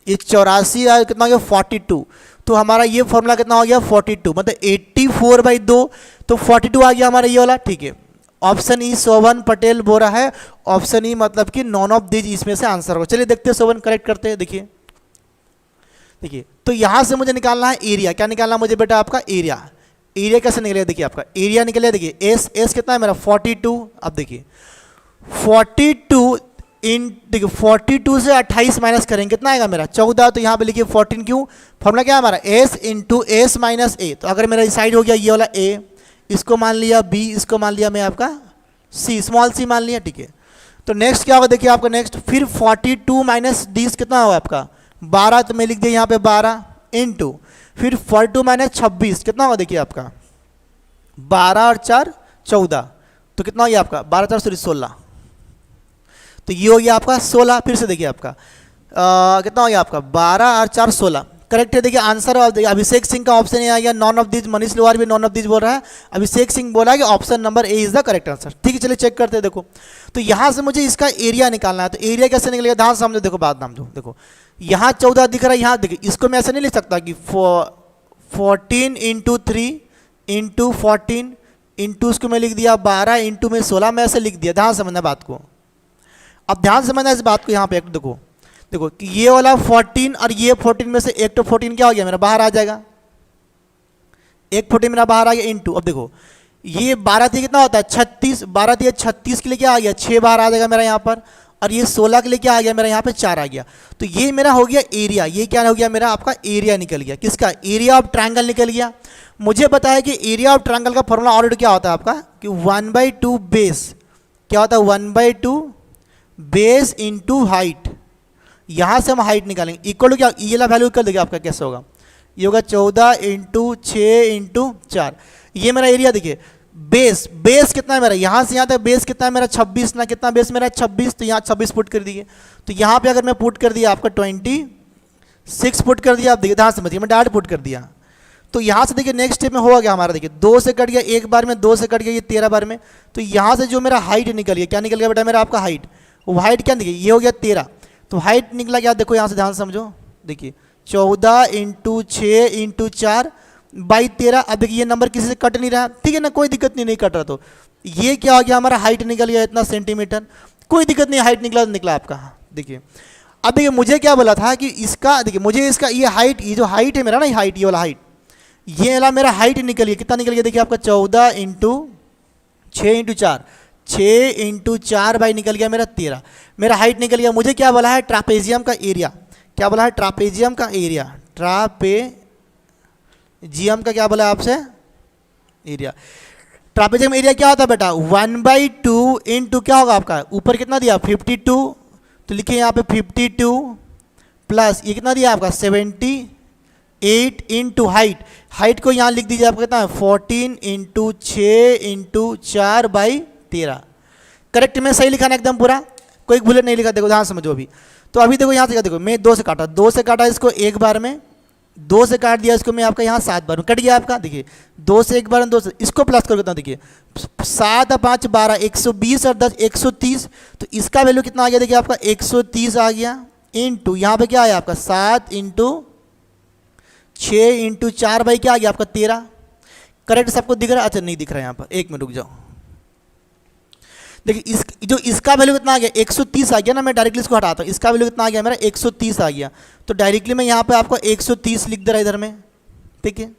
ये 84 कितना हो गया 42, तो हमारा ये फॉर्मूला कितना हो गया 42, मतलब 84/2, तो 42 आ गया हमारा ये वाला, ठीक है। ऑप्शन ई शोभन पटेल बोल रहा है, ऑप्शन ई मतलब कि नॉन ऑफ दीज इसमें से आंसर होगा। चलिए देखते हैं शोभन करेक्ट करते हैं, देखिए तो यहाँ से मुझे निकालना है एरिया। क्या निकालना है मुझे बेटा, आपका एरिया कैसे निकलेगा, देखिए आपका एरिया निकलेगा, देखिए एस कितना है मेरा 42। अब देखिए 42 देखिए 42 से 28 माइनस करेंगे कितना आएगा मेरा 14, तो यहाँ पे लिखिए 14 क्यों, फॉर्मूला क्या है हमारा S इंटू एस माइनस ए। तो अगर मेरा साइड हो गया ये वाला A, इसको मान लिया B, इसको मान लिया मैं आपका C, स्मॉल c मान लिया, ठीक है। तो नेक्स्ट क्या होगा देखिए आपका, नेक्स्ट फिर 42 माइनस डी कितना होगा आपका 12, तो मैं लिख दिया यहाँ पे 12 इंटू फिर 42 माइनस 26 कितना होगा देखिए आपका 12 और 4 14, तो कितना हो गया आपका 12 4 16, तो ये हो गया आपका 16। फिर से देखिए आपका कितना हो गया आपका 12 और 4 16, करेक्ट है। देखिए आंसर अभिषेक सिंह का ऑप्शन ये आ गया, नॉन ऑफ दिस। मनीष लोहार भी नॉन ऑफ दिस बोल रहा है, अभिषेक सिंह बोला है कि option number A is the correct answer, ठीक है। चलिए चेक करते हैं, देखो तो यहाँ से मुझे इसका एरिया निकालना है, तो एरिया कैसे निकलेगा ध्यान समझो, देखो बात नाम दो, देखो यहाँ 14 दिख रहा है, यहाँ देखिए इसको मैं ऐसे नहीं लिख सकता कि 14 इंटू 3 इंटू 14 इंटू उसको मैं लिख दिया 12 इंटू में 16, मैं ऐसे लिख दिया, ध्यान समझना बात को। अब ध्यान समझना इस बात को, यहाँ पे एक देखो कि ये वाला 14 और ये 14 में से एक तो 14 क्या हो गया मेरा बाहर आ जाएगा, एक 14 मेरा बाहर आ गया इंटू, अब देखो ये 12 थी कितना होता है 36, 12 थी 36 के लिए क्या आ गया 6 बाहर आ जाएगा मेरा यहाँ पर, और ये 16 के लिए क्या आ गया मेरा यहाँ पे 4 आ गया। तो ये मेरा हो गया एरिया, ये क्या हो गया मेरा आपका एरिया निकल गया, किसका एरिया ऑफ ट्रायंगल निकल गया। मुझे पता है कि एरिया ऑफ ट्रायंगल का फॉर्मूला ऑलरेडी क्या होता है आपका कि 1/2 बेस, क्या होता है 1/2 बेस इंटू हाइट, यहाँ से हम हाइट निकालेंगे इक्वल टू क्या, ये वाला वैल्यू कर देखिए आपका कैसे होगा, ये होगा 14 इंटू 6 इंटू 4, ये मेरा एरिया देखिए। बेस कितना है मेरा, यहाँ से यहाँ तक बेस कितना है मेरा 26 ना, कितना बेस मेरा 26, तो यहाँ 26 पुट कर दिए, तो यहाँ पे अगर मैं पुट कर दिया आपका 26 पुट कर दिया, आप देखिए ध्यान समझिए मैं डायरेक्ट पुट कर दिया, तो यहाँ से देखिए नेक्स्ट स्टेप में होगा क्या हमारा, देखिए 2 से कट गया एक बार में, 2 से कट गया ये 13 बार में, तो यहाँ से जो मेरा हाइट निकल गया, क्या निकल गया बेटा मेरा आपका हाइट, वो हाइट क्या निकली, ये हो गया 13, तो हाइट निकला क्या, देखो यहाँ से ध्यान समझो, देखिए 14 × 6 × 4 बाई 13। अब देखिए ये नंबर किसी से कट नहीं रहा, ठीक है ना, कोई दिक्कत नहीं कट रहा, तो ये क्या हो गया हमारा हाइट निकल गया इतना सेंटीमीटर, कोई दिक्कत नहीं, हाइट निकला तो निकला आपका। देखिए अब देखिए मुझे क्या बोला था कि इसका, देखिए मुझे इसका ये हाइट, ये जो हाइट है मेरा ना, ये हाइट, ये वाला हाइट, ये वाला मेरा हाइट निकल गया, कितना निकल गया, देखिए आपका 14 × 6 × 4, 6 × 4 बाई निकल गया मेरा 13, मेरा हाइट निकल गया। मुझे क्या बोला है, ट्रापेजियम का एरिया, क्या बोला है, ट्रापेजियम का एरिया, ट्रापेजियम का क्या बोला है आपसे, एरिया। ट्रापेजियम एरिया क्या होता है बेटा, 1/2 इंटू क्या होगा आपका, ऊपर कितना दिया 52, तो लिखिए यहाँ पे 52 प्लस ये कितना दिया आपका 78 इंटू हाइट, हाइट को यहाँ लिख दीजिए आपका कितना है 14 × 6 × 4 बाई 13। करेक्ट में सही लिखा ना एकदम पूरा, कोई बुलेट नहीं लिखा, देखो ध्यान समझो अभी। तो अभी देखो यहाँ से क्या, देखो मैं 2 से काटा, 2 से काटा इसको एक बार में, 2 से काट दिया इसको मैं आपका यहाँ 7 बार में, कट गया आपका, देखिए 2 से एक बार में, 2 से इसको प्लस कर देता हूँ, देखिए 7 और 5 12, 120 और 10 130, तो इसका वैल्यू कितना आ गया, देखिए आपका 130 आ गया, इंटू यहाँ पे क्या आया आपका 7 × 6 × 4 बाई क्या आ गया आपका 13। करेक्ट सबको दिख रहा है, अच्छा नहीं दिख रहा है यहाँ पर, एक मिनट रुक जाओ, देखिए इस जो इसका वैल्यू कितना आ गया 130 आ गया ना, मैं डायरेक्टली इसको हटाता हूँ, इसका वैल्यू कितना आ गया मेरा 130 आ गया, तो डायरेक्टली मैं यहाँ पे आपको 130 लिख दे रहा इधर में, ठीक है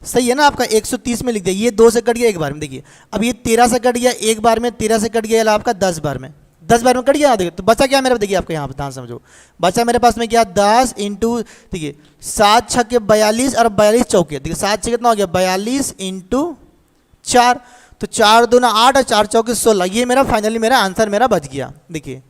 सही है ना, आपका 130 में लिख दिया, ये 2 से कट गया एक बार में, देखिए अब ये 13 से कट गया एक बार में, 13 से कट गया आपका 10 बार में, 10 बार में कट गया, देखिए तो बचा क्या मेरा, देखिए आपका यहाँ पे ध्यान समझो, बचा मेरे पास में क्या 10 इंटू, देखिए 7 छक्के 42 और 42 चौके, देखिए 7 छक्के कितना हो गया 42 × 4, तो 4 दूना 8 और 4 चौके 16, ये मेरा फाइनली मेरा आंसर मेरा बच गया। देखिए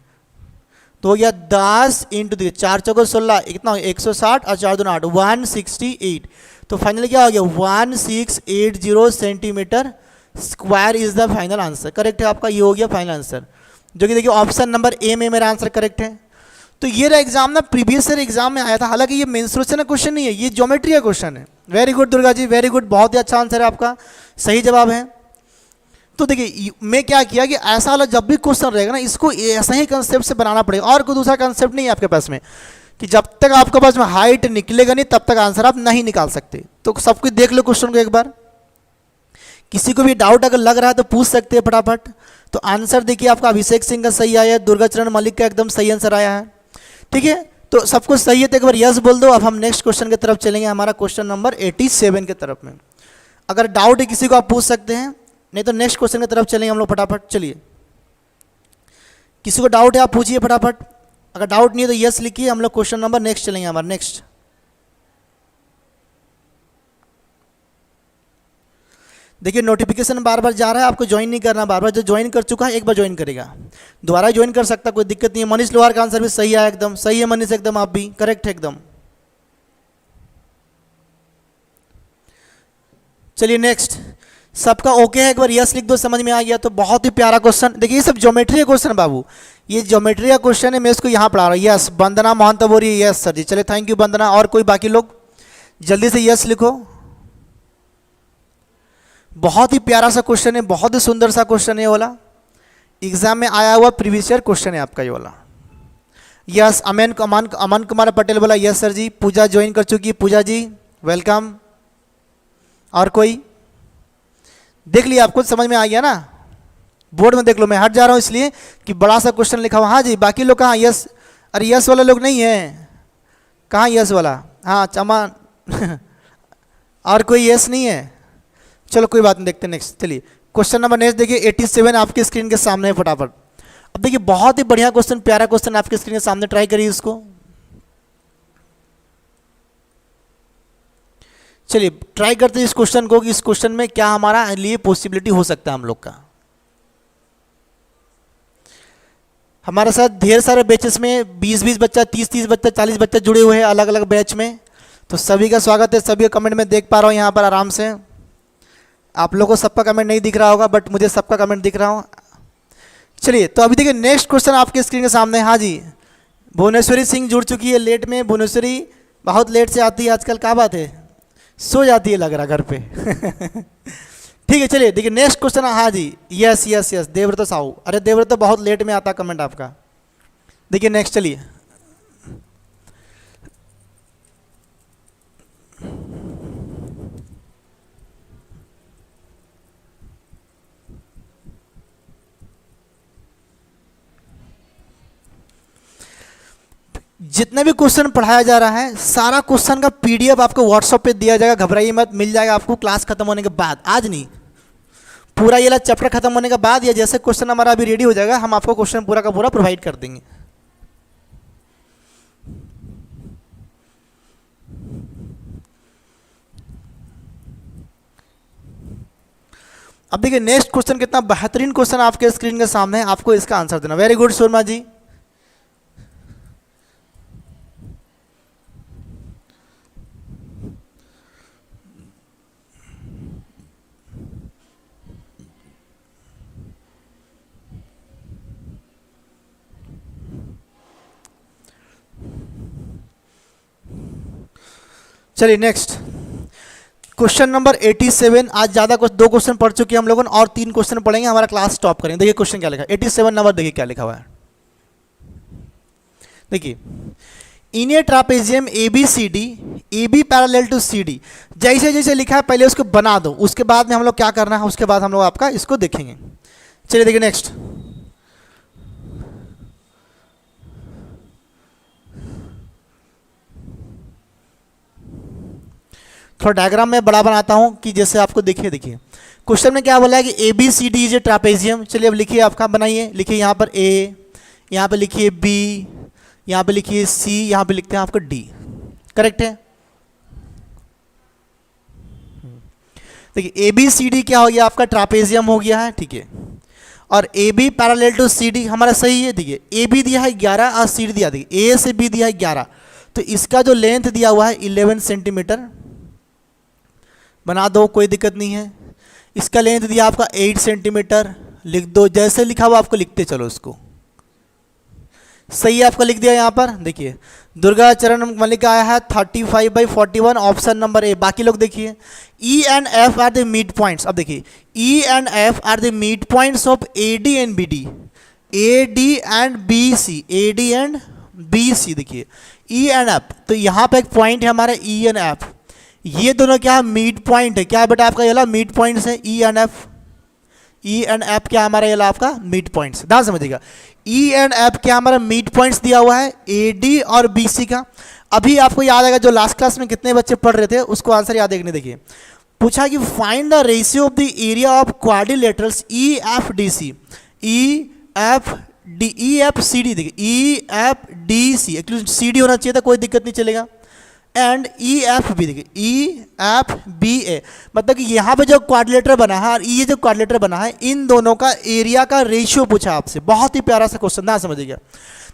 तो हो गया 10 इंटू, देखिए 4 चौके 16 कितना हो गया 160 और 4 दूना 8 168, तो फाइनली क्या हो गया 1680 centimetre square is the final answer. Correct है आपका, ये हो गया फाइनल आंसर, जो कि देखिए ऑप्शन नंबर ए में मेरा आंसर करेक्ट है। तो ये रहा एग्जाम ना, प्रीवियस ईयर एग्जाम में आया था, हालांकि ये मेंस्ट्रुएशन का क्वेश्चन नहीं है, ये ज्योमेट्री का क्वेश्चन है। Very good Durga ji, very good, बहुत ही अच्छा आंसर है आपका, सही जवाब है। तो देखिए मैं क्या किया कि ऐसा वाला जब भी क्वेश्चन रहेगा ना, इसको ऐसा ही कंसेप्ट से बनाना पड़ेगा, और कोई दूसरा कंसेप्ट नहीं है आपके पास में, कि जब तक आपके पास में हाइट निकलेगा नहीं तब तक आंसर आप नहीं निकाल सकते। तो सब कुछ देख लो क्वेश्चन को एक बार, किसी को भी डाउट अगर लग रहा है तो पूछ सकते हैं फटाफट। तो आंसर देखिए आपका अभिषेक सिंह का सही आया है, दुर्गाचरण मलिक का एकदम सही आंसर आया है, ठीक है। तो सब कुछ सही है तो एक बार यस बोल दो। अब हम नेक्स्ट क्वेश्चन की तरफ चलेंगे, हमारा क्वेश्चन नंबर 87 की तरफ में। अगर डाउट है किसी को आप पूछ सकते हैं, नहीं तो नेक्स्ट क्वेश्चन की तरफ चलेंगे हम लोग फटाफट। चलिए, किसी को डाउट है आप पूछिए फटाफट, अगर डाउट नहीं है तो यस लिखिए, हम लोग क्वेश्चन नंबर नेक्स्ट चलेंगे हमारा। नेक्स्ट देखिए नोटिफिकेशन बार बार जा रहा है, आपको ज्वाइन नहीं करना, बार बार जो ज्वाइन कर चुका है एक बार ज्वाइन करेगा, दोबारा ज्वाइन कर सकता, कोई दिक्कत नहीं है। मनीष लोहार का आंसर भी सही है, एकदम सही है मनीष, एकदम आप भी करेक्ट है एकदम। चलिए नेक्स्ट, सबका ओके है, एक बार यस लिख दो, समझ में आ गया तो बहुत ही प्यारा क्वेश्चन। देखिए ये सब ज्योमेट्री का क्वेश्चन बाबू, ये ज्योमेट्री का क्वेश्चन है, मैं इसको यहाँ पढ़ा रहा हूँ। यस वंदना मोहन बोरिए, यस सर जी, चलिए थैंक यू वंदना। और कोई बाकी लोग जल्दी से यस लिखो। बहुत ही प्यारा सा क्वेश्चन है, बहुत ही सुंदर सा क्वेश्चन है ये वाला, एग्जाम में आया हुआ प्रीवियस ईयर क्वेश्चन है आपका ये वाला। यस अमन कुमार पटेल बोला यस सर जी। पूजा ज्वाइन कर चुकी है, पूजा जी वेलकम। और कोई देख लिया, आपको समझ में आ गया ना, बोर्ड में देख लो, मैं हट जा रहा हूँ इसलिए कि बड़ा सा क्वेश्चन लिखा हुआ। हाँ जी, बाकी लोग कहाँ यस, अरे यस वाला लोग नहीं है, कहाँ यस वाला, हाँ चमान और कोई यस नहीं है, चलो कोई बात नहीं, देखते हैं नेक्स्ट। चलिए क्वेश्चन नंबर नेक्स्ट देखिए 87 आपकी स्क्रीन के सामने है फटाफट। अब देखिए बहुत ही बढ़िया क्वेश्चन, प्यारा क्वेश्चन आपके स्क्रीन के सामने, ट्राई करिए इसको। चलिए ट्राई करते हैं इस क्वेश्चन को कि इस क्वेश्चन में क्या हमारा लिए पॉसिबिलिटी हो सकता है हम लोग का। हमारे साथ ढेर सारे बैचेस में 20-20 बच्चा, 30-30 बच्चा, 40 बच्चा जुड़े हुए हैं अलग अलग बैच में, तो सभी का स्वागत है। सभी कमेंट में देख पा रहा हूँ यहाँ पर आराम से, आप लोगों को सबका कमेंट नहीं दिख रहा होगा बट मुझे सबका कमेंट दिख रहा हूँ। चलिए तो अभी देखिए नेक्स्ट क्वेश्चन आपके स्क्रीन के सामने। हाँ जी, भुवनेश्वरी सिंह जुड़ चुकी है लेट में, भुवनेश्वरी बहुत लेट से आती है आजकल, क्या बात है, सो जाती है लग रहा घर पे। ठीक है चलिए देखिए नेक्स्ट क्वेश्चन। हाँ जी, yes yes yes, Devavrat Sahu, अरे देवव्रत तो बहुत लेट में आता कमेंट आपका। देखिए नेक्स्ट चलिए, जितने भी क्वेश्चन पढ़ाया जा रहा है सारा क्वेश्चन का पीडीएफ आपको व्हाट्सएप पे दिया जाएगा, घबराइए मत, मिल जाएगा आपको क्लास खत्म होने के बाद, आज नहीं, पूरा ये वाला चैप्टर खत्म होने के बाद या जैसे क्वेश्चन हमारा अभी रेडी हो जाएगा हम आपको क्वेश्चन पूरा का पूरा प्रोवाइड कर देंगे। अब देखिए नेक्स्ट क्वेश्चन कितना बेहतरीन क्वेश्चन आपके स्क्रीन के सामने है, आपको इसका आंसर देना। Very good Sharma ji. चलिए नेक्स्ट क्वेश्चन नंबर 87। आज ज़्यादा कुछ 2 क्वेश्चन पढ़ चुके हैं हम लोगों ने, और 3 क्वेश्चन पढ़ेंगे, हमारा क्लास स्टॉप करेंगे। देखिए क्वेश्चन क्या लिखा है, 87 नंबर देखिए क्या लिखा हुआ है। देखिए in a trapezium A B C D, A B parallel to C D, जैसे जैसे लिखा है पहले उसको बना दो, उसके बाद में हम लोग क्या करना है, उसके बाद हम लोग आपका इसको देखेंगे। चलिए देखिए नेक्स्ट, थोड़ा डायग्राम में बड़ा बनाता हूं कि जैसे आपको देखिए। देखिए क्वेश्चन में क्या बोला है कि A B C D is a trapezium. चलिए अब लिखिए, आपका बनाइए, लिखिए यहाँ पर ए, यहाँ पे लिखिए बी, यहाँ पे लिखिए सी, यहाँ पे लिखते हैं आपका डी। करेक्ट है। देखिए ए बी सी डी क्या हो गया, आपका ट्रापेजियम हो गया है, ठीक है। और A B parallel to C D हमारा सही है। देखिए ए बी दिया है 11 और सी डी दिया, देखिए ए से बी दिया है 11, तो इसका जो लेंथ दिया हुआ है 11 सेंटीमीटर, बना दो कोई दिक्कत नहीं है। इसका लेंथ दिया आपका 8 सेंटीमीटर, लिख दो, जैसे लिखा हुआ आपको लिखते चलो उसको। सही है, आपका लिख दिया यहाँ पर। देखिए दुर्गाचरण मलिक आया है 35/41, ऑप्शन नंबर ए। बाकी लोग देखिए E and F are the mid points. अब देखिए E and F are the mid points of A D and B D, A D and B C, A D and B C. देखिए ई एंड एफ, तो यहाँ पे एक पॉइंट है हमारा ई एंड एफ, ये दोनों क्या मिड पॉइंट है। क्या बेटा आपका ये मिड पॉइंट्स है ई and F, E and F क्या हमारा ये आपका मिड पॉइंट्स, ध्यान समझिएगा। ई एंड एफ क्या हमारा मिड पॉइंट्स दिया हुआ है ए डी और बी सी का। अभी आपको याद आएगा जो लास्ट क्लास में कितने बच्चे पढ़ रहे थे उसको आंसर याद देखने। देखिए पूछा कि find the ratio of the area of quadrilaterals E F D C, E F D, E F C D. देखिए E F D C, actually C D होना चाहिए था, कोई दिक्कत नहीं चलेगा। एंड ई एफ बी, देखिए ई एफ बी ए, मतलब कि यहाँ पे जो क्वाड्रिलेटर बना है और ये जो क्वाड्रिलेटर बना है, इन दोनों का एरिया का रेशियो पूछा आपसे। बहुत ही प्यारा सा क्वेश्चन, ध्यान समझिएगा।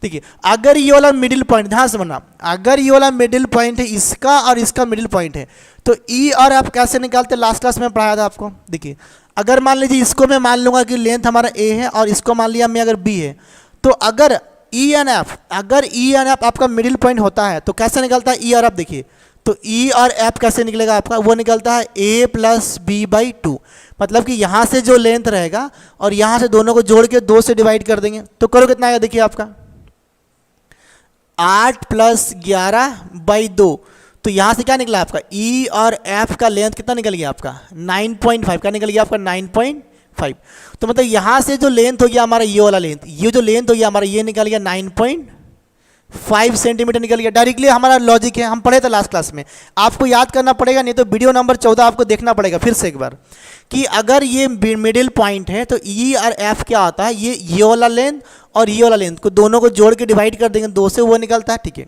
देखिए अगर ये वाला मिडिल पॉइंट, ध्यान समझना, अगर ये वाला मिडिल पॉइंट है इसका और इसका मिडिल पॉइंट है, तो ई और एफ कैसे निकालते, लास्ट क्लास में पढ़ाया था आपको। देखिए अगर मान लीजिए इसको मैं मान लूंगा कि लेंथ हमारा ए है और इसको मान लिया मैं अगर बी है, तो अगर ई एन एफ, अगर ई एन एफ आपका मिडिल पॉइंट होता है तो कैसे निकलता है ई और एफ। देखिए तो ई और एफ कैसे निकलेगा आपका, वो निकलता है a प्लस बी बाई 2, मतलब कि यहाँ से जो लेंथ रहेगा और यहाँ से दोनों को जोड़ के 2 से डिवाइड कर देंगे, तो करो कितना आएगा। देखिए आपका 8 प्लस 11 बाई 2, तो यहाँ से क्या निकला आपका ई और एफ का लेंथ कितना निकल गया आपका 9.5, क्या निकल गया आपका 9.5। तो मतलब यहाँ से जो लेंथ हो गया हमारा ये वाला लेंथ, ये जो लेंथ हो गया हमारा ये निकल गया 9.5 सेंटीमीटर निकल गया। डायरेक्टली हमारा लॉजिक है, हम पढ़े थे लास्ट क्लास में, आपको याद करना पड़ेगा, नहीं तो वीडियो नंबर 14 आपको देखना पड़ेगा फिर से एक बार, कि अगर ये मिडिल पॉइंट है तो ई और एफ क्या होता है, ये वाला लेंथ और ये वाला लेंथ को दोनों को जोड़ के डिवाइड कर देंगे 2 से, वो निकलता है। ठीक है,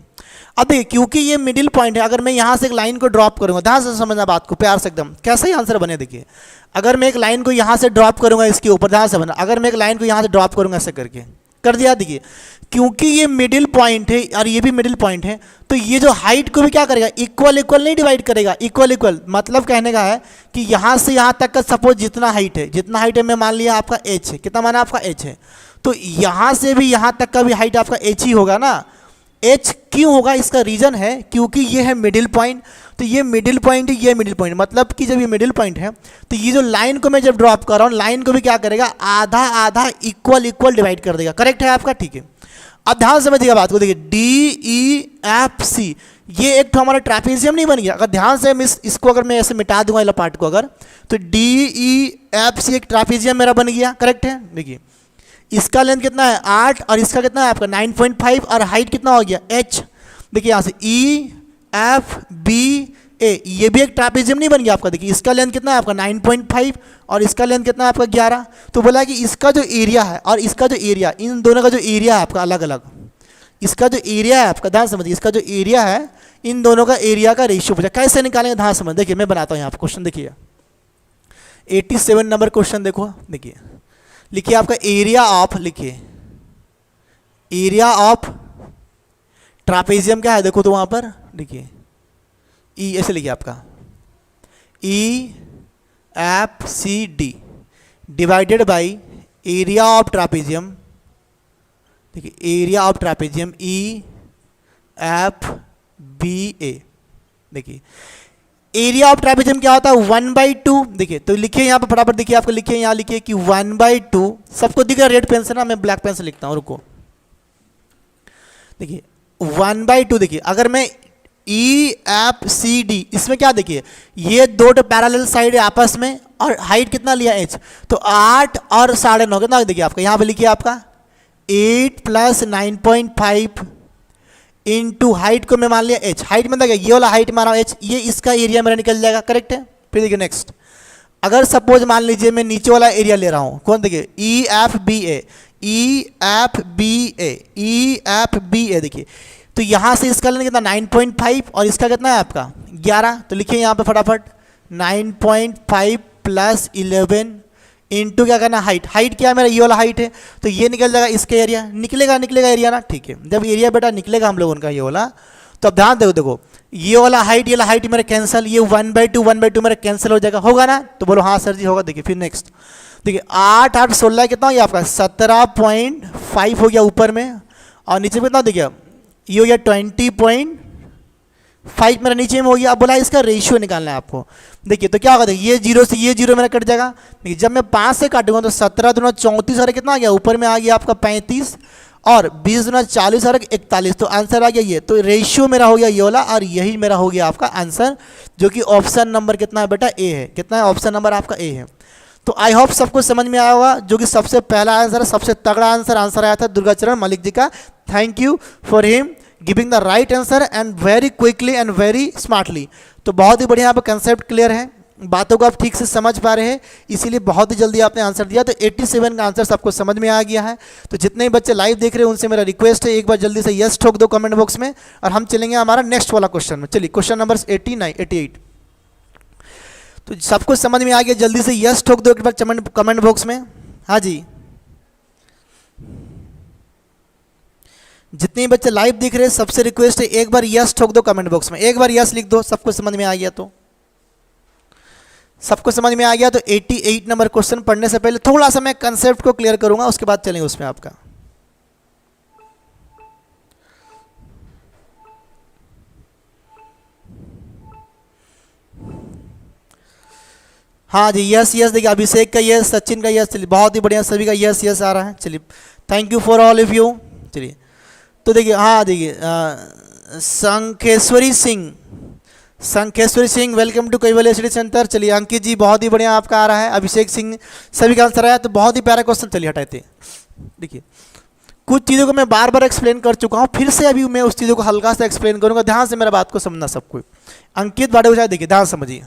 अब देखिए क्योंकि ये मिडिल पॉइंट है, अगर मैं यहाँ से एक लाइन को ड्रॉप करूँगा, ध्यान से समझना बात को प्यार से एकदम, कैसे ही आंसर बने। देखिए अगर मैं एक लाइन को यहाँ से ड्रॉप करूँगा इसके ऊपर, ध्यान से समझना, अगर मैं एक लाइन को यहाँ से ड्रॉप करूँगा ऐसे करके कर दिया। देखिए क्योंकि ये मिडिल पॉइंट है और ये भी मिडिल पॉइंट है, तो ये जो हाइट को भी क्या करेगा, इक्वल इक्वल नहीं डिवाइड करेगा, इक्वल इक्वल मतलब कहने का है कि यहाँ से यहाँ तक का सपोज जितना हाइट है, जितना हाइट है मैं मान लिया आपका h है, कितना माना आपका h है, तो यहाँ से भी यहाँ तक का भी हाइट आपका h ही होगा ना। h क्यों होगा, इसका रीजन है क्योंकि ये है मिडिल पॉइंट, तो ये मिडिल पॉइंट, ये मिडिल पॉइंट, मतलब कि जब ये मिडिल पॉइंट है तो ये जो लाइन को मैं जब ड्रॉप कर रहा हूँ, लाइन को भी क्या करेगा, आधा आधा इक्वल इक्वल डिवाइड कर देगा। करेक्ट है आपका, ठीक है। अब ध्यान समझिएगा बात को, देखिए डी ई एफ सी, ये एक तो हमारा ट्रापेजियम नहीं बन गया। अगर ध्यान से इसको अगर मैं ऐसे मिटा दूंगा इस पार्ट को अगर, तो डी ई एफ सी एक ट्रापेजियम मेरा बन गया। करेक्ट है। देखिए इसका लेंथ कितना है 8 और इसका कितना है आपका 9.5 और हाइट कितना हो गया h। देखिए यहाँ से ई एफ बी ए, ये भी एक ट्रापेजियम नहीं बन गया आपका। देखिए इसका लेंथ कितना है आपका 9.5 और इसका लेंथ कितना है आपका 11। तो बोला कि इसका जो एरिया है और इसका जो एरिया, इन दोनों का जो एरिया है आपका अलग अलग, इसका जो एरिया है आपका, ध्यान समझिए, इसका जो एरिया है इन दोनों का एरिया का रेशियो पूछा, कैसे निकालेंगे ध्यान समझ। देखिए मैं बनाता हूँ यहाँ पर क्वेश्चन, देखिए 87 नंबर क्वेश्चन देखो। देखिए लिखिए आपका एरिया ऑफ, लिखिए एरिया ऑफ ट्रापेजियम क्या है देखो, तो वहाँ पर देखिए ई, ऐसे लिखिए आपका E F C D divided by area of trapezium. देखिए area of trapezium E F B A. देखिए एरिया ऑफ ट्रापेजियम क्या होता है 1/2। देखिए तो लिखिए यहाँ पर फटाफट, देखिए आपको लिखिए यहाँ लिखिए कि 1/2, सबको दिख रहा है रेड पेन से ना, मैं ब्लैक पेन से लिखता हूँ, रुको। देखिए 1/2, देखिए अगर मैं ई एफ सी डी, इसमें क्या देखिए ये दो पैरेलल साइड है आपस में और हाइट कितना लिया h, तो 8 और 9.5 कितना, देखिए आपका यहाँ पे लिखिए आपका 8 + 9.5 इंटू हाइट को मैं मान लिया h। हाइट में देखिए ये वाला हाइट माना h, ये इसका एरिया मेरा निकल जाएगा। करेक्ट है। फिर देखिए नेक्स्ट, अगर सपोज मान लीजिए मैं नीचे वाला एरिया ले रहा हूँ, कौन, देखिए E F B A, E F B A, E F B A. देखिए तो यहाँ से इसका लेना कितना 9.5 और इसका कितना है आपका 11। तो लिखिए यहाँ पे फटाफट 9.5 + 11 इंटू क्या करना हाइट, हाइट क्या है मेरा ये वाला हाइट है, तो ये निकल जाएगा इसका एरिया, निकलेगा एरिया ना। ठीक है, जब एरिया बेटा निकलेगा हम लोगों का ये वाला, तो अब ध्यान देखो, देखो ये वाला हाइट, ये वाला हाइट मेरा कैंसिल, ये 1/2 मेरा कैंसिल हो जाएगा, होगा ना, तो बोलो हाँ सर जी होगा। देखिए फिर नेक्स्ट, देखिए 8 8 16 कितना हो गया आपका 17.5 हो गया ऊपर में, और नीचे कितना देखिए ये हो गया 20.5 मेरा नीचे में हो गया। अब बोला इसका रेशियो निकालना है आपको। देखिए तो क्या होगा, देखिए ये 0 से ये 0 मेरा कट जाएगा। देखिए जब मैं 5 से काटूंगा तो 17 दूना 34 और कितना आ गया ऊपर में आ गया आपका 35 और 20 दूना 40 और 41, तो आंसर आ गया ये। तो रेशियो मेरा हो गया ये वाला और यही मेरा हो गया आपका आंसर, जो कि ऑप्शन नंबर कितना है बेटा ए है। कितना है ऑप्शन नंबर आपका ए है। तो आई होप सबको समझ में आया होगा, जो कि सबसे पहला आंसर है, सबसे तगड़ा आंसर आया था दुर्गाचरण मलिक जी का। Thank you for him giving the right answer and very quickly and very smartly. तो बहुत ही बढ़िया, आप कंसेप्ट क्लियर है, बातों को आप ठीक से समझ पा रहे हैं, इसीलिए बहुत ही जल्दी आपने आंसर दिया। तो 87 का आंसर सबको समझ में आ गया है। तो जितने भी बच्चे लाइव देख रहे हैं उनसे मेरा रिक्वेस्ट है, एक बार जल्दी से यस ठोक दो कमेंट बॉक्स में, और हम चलेंगे हमारा नेक्स्ट वाला क्वेश्चन में। चलिए क्वेश्चन नंबर 88। तो सबको समझ में आ गया, जल्दी से यस ठोक दो एक बार कमेंट बॉक्स में। हाँ जी, जितने बच्चे लाइव दिख रहे हैं सबसे रिक्वेस्ट है एक बार यस ठोक दो कमेंट बॉक्स में, एक बार यस लिख दो। सबको समझ में आ गया तो सबको समझ में आ गया। तो 88 नंबर क्वेश्चन पढ़ने से पहले थोड़ा सा मैं कंसेप्ट को क्लियर करूंगा, उसके बाद चलेंगे उसमें आपका। हाँ जी यस यस, देखिए अभिषेक का यस, सचिन का यस, चलिए बहुत ही बढ़िया, सभी का यस यस आ रहा है। चलिए thank you for all of you. चलिए तो देखिए, हाँ देखिए संखेश्वरी Singh welcome to Kaivalya study centre. चलिए अंकित जी बहुत ही बढ़िया आपका आ रहा है, अभिषेक सिंह सभी का आंसर आया, तो बहुत ही प्यारा क्वेश्चन। चलिए हटाते, देखिए कुछ चीज़ों को मैं बार बार एक्सप्लेन कर चुका हूँ, फिर से अभी मैं उस चीज़ों को हल्का सा एक्सप्लेन करूँगा, ध्यान से मेरा बात को समझना सबको। अंकित बाड़े हो जाए, देखिए ध्यान समझिए।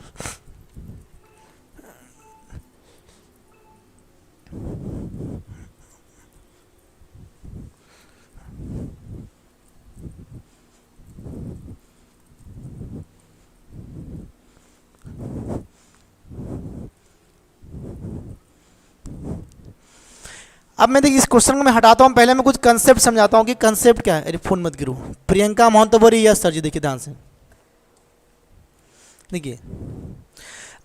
अब मैं देखिए इस क्वेश्चन को मैं हटाता हूँ, पहले मैं कुछ कंसेप्ट समझाता हूँ कि कंसेप्ट क्या है। अरे फोन मत गिरो। प्रियंका मोहन तो बोली यस सर जी। देखिए ध्यान से, देखिए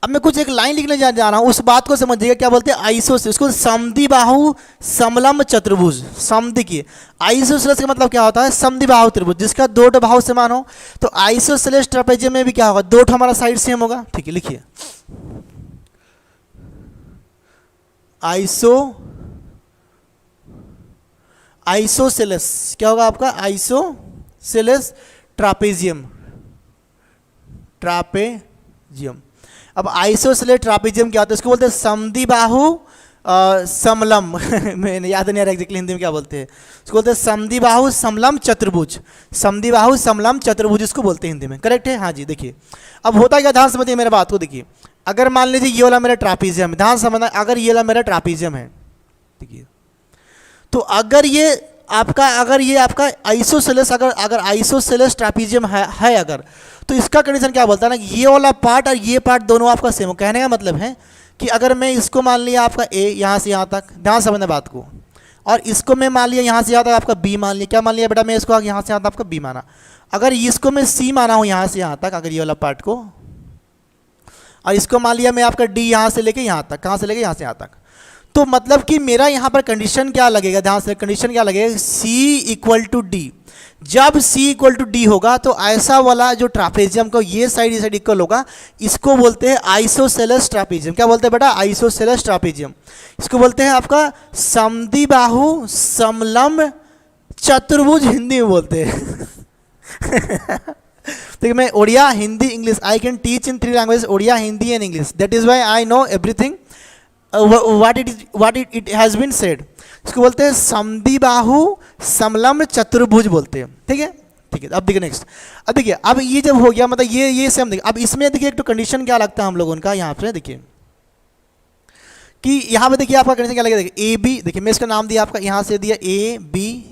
अब मैं कुछ एक लाइन लिखने जा रहा हूँ, उस बात को समझिएगा। क्या बोलते हैं आइसोसेलेस, उसको समद्विबाहु समलंब चतुर्भुज। समद्वि की आइसोसेलेस का मतलब क्या होता है, समद्विबाहु त्रिभुज जिसका दो बाहु समान हो। तो आइसोसेलेस ट्रापेजियम में भी क्या होगा, दो हमारा साइड सेम होगा। ठीक है, लिखिए आइसोसेलेस क्या होगा आपका, आइसोसेलेस ट्रापेजियम। अब आइसोसेलेस ट्रापेजियम क्या होता है, इसको बोलते हैं समद्विबाहु समलंब मैंने याद नहीं आ रहा एग्जैक्टली हिंदी में क्या बोलते हैं, इसको बोलते हैं समद्विबाहु समलंब चतुर्भुज। समद्विबाहु समलंब चतुर्भुज इसको बोलते हैं हिंदी में, करेक्ट है। हाँ जी, देखिए अब होता क्या, ध्यान समझिए मेरे बात को। देखिए अगर मान लीजिए ये वाला मेरा ट्रापेजियम है, ध्यान समझना, अगर ये वाला मेरा ट्रापेजियम है, देखिए तो अगर ये आपका आइसोसेलेस, अगर आइसोसेलेस ट्रापेजियम है अगर, तो इसका कंडीशन क्या बोलता है ना, ये वाला पार्ट और ये पार्ट दोनों आपका सेम हो। कहने का मतलब है कि अगर मैं इसको मान लिया आपका ए यहाँ से यहाँ तक, ध्यान समझना बात को, और इसको मैं मान लिया यहाँ से यहाँ तक आपका बी मान लिया। क्या मान लिया बेटा, मैं इसको यहाँ से यहाँ तक आपका बी माना। अगर इसको मैं सी माना हूँ यहाँ से यहाँ तक, अगर ये वाला पार्ट को, और इसको मान लिया मैं आपका डी यहाँ से लेके यहाँ तक, कहाँ से लेके यहाँ से यहाँ तक, तो मतलब कि मेरा यहाँ पर कंडीशन क्या लगेगा, ध्यान से कंडीशन क्या लगेगा, C इक्वल टू डी। जब C इक्वल टू डी होगा तो ऐसा वाला जो ट्रापेजियम को ये साइड इक्वल होगा, इसको बोलते हैं आइसोसेलेस ट्रापेजियम। क्या बोलते हैं बेटा, आइसोसेलेस ट्रापेजियम। इसको बोलते हैं आपका समद्विबाहु समलंब चतुर्भुज, हिंदी में बोलते हैं देखिए मैं Odia Hindi English, I can teach in 3 language, Odia Hindi and English, that is why I know everything what it has been said। इसको बोलते हैं समद्विबाहु समलंब चतुर्भुज बोलते हैं। ठीक है, ठीक है। अब देखिए नेक्स्ट, अब देखिए अब ये जब हो गया मतलब ये सेम, देखिए अब इसमें देखिए एक तो कंडीशन क्या लगता है हम लोगों का यहाँ पे, देखिए कि यहाँ पे देखिए आपका कंडीशन क्या लगेगा, देखिए ए बी, देखिए मैं इसका नाम दिया आपका यहाँ से दिया ए बी,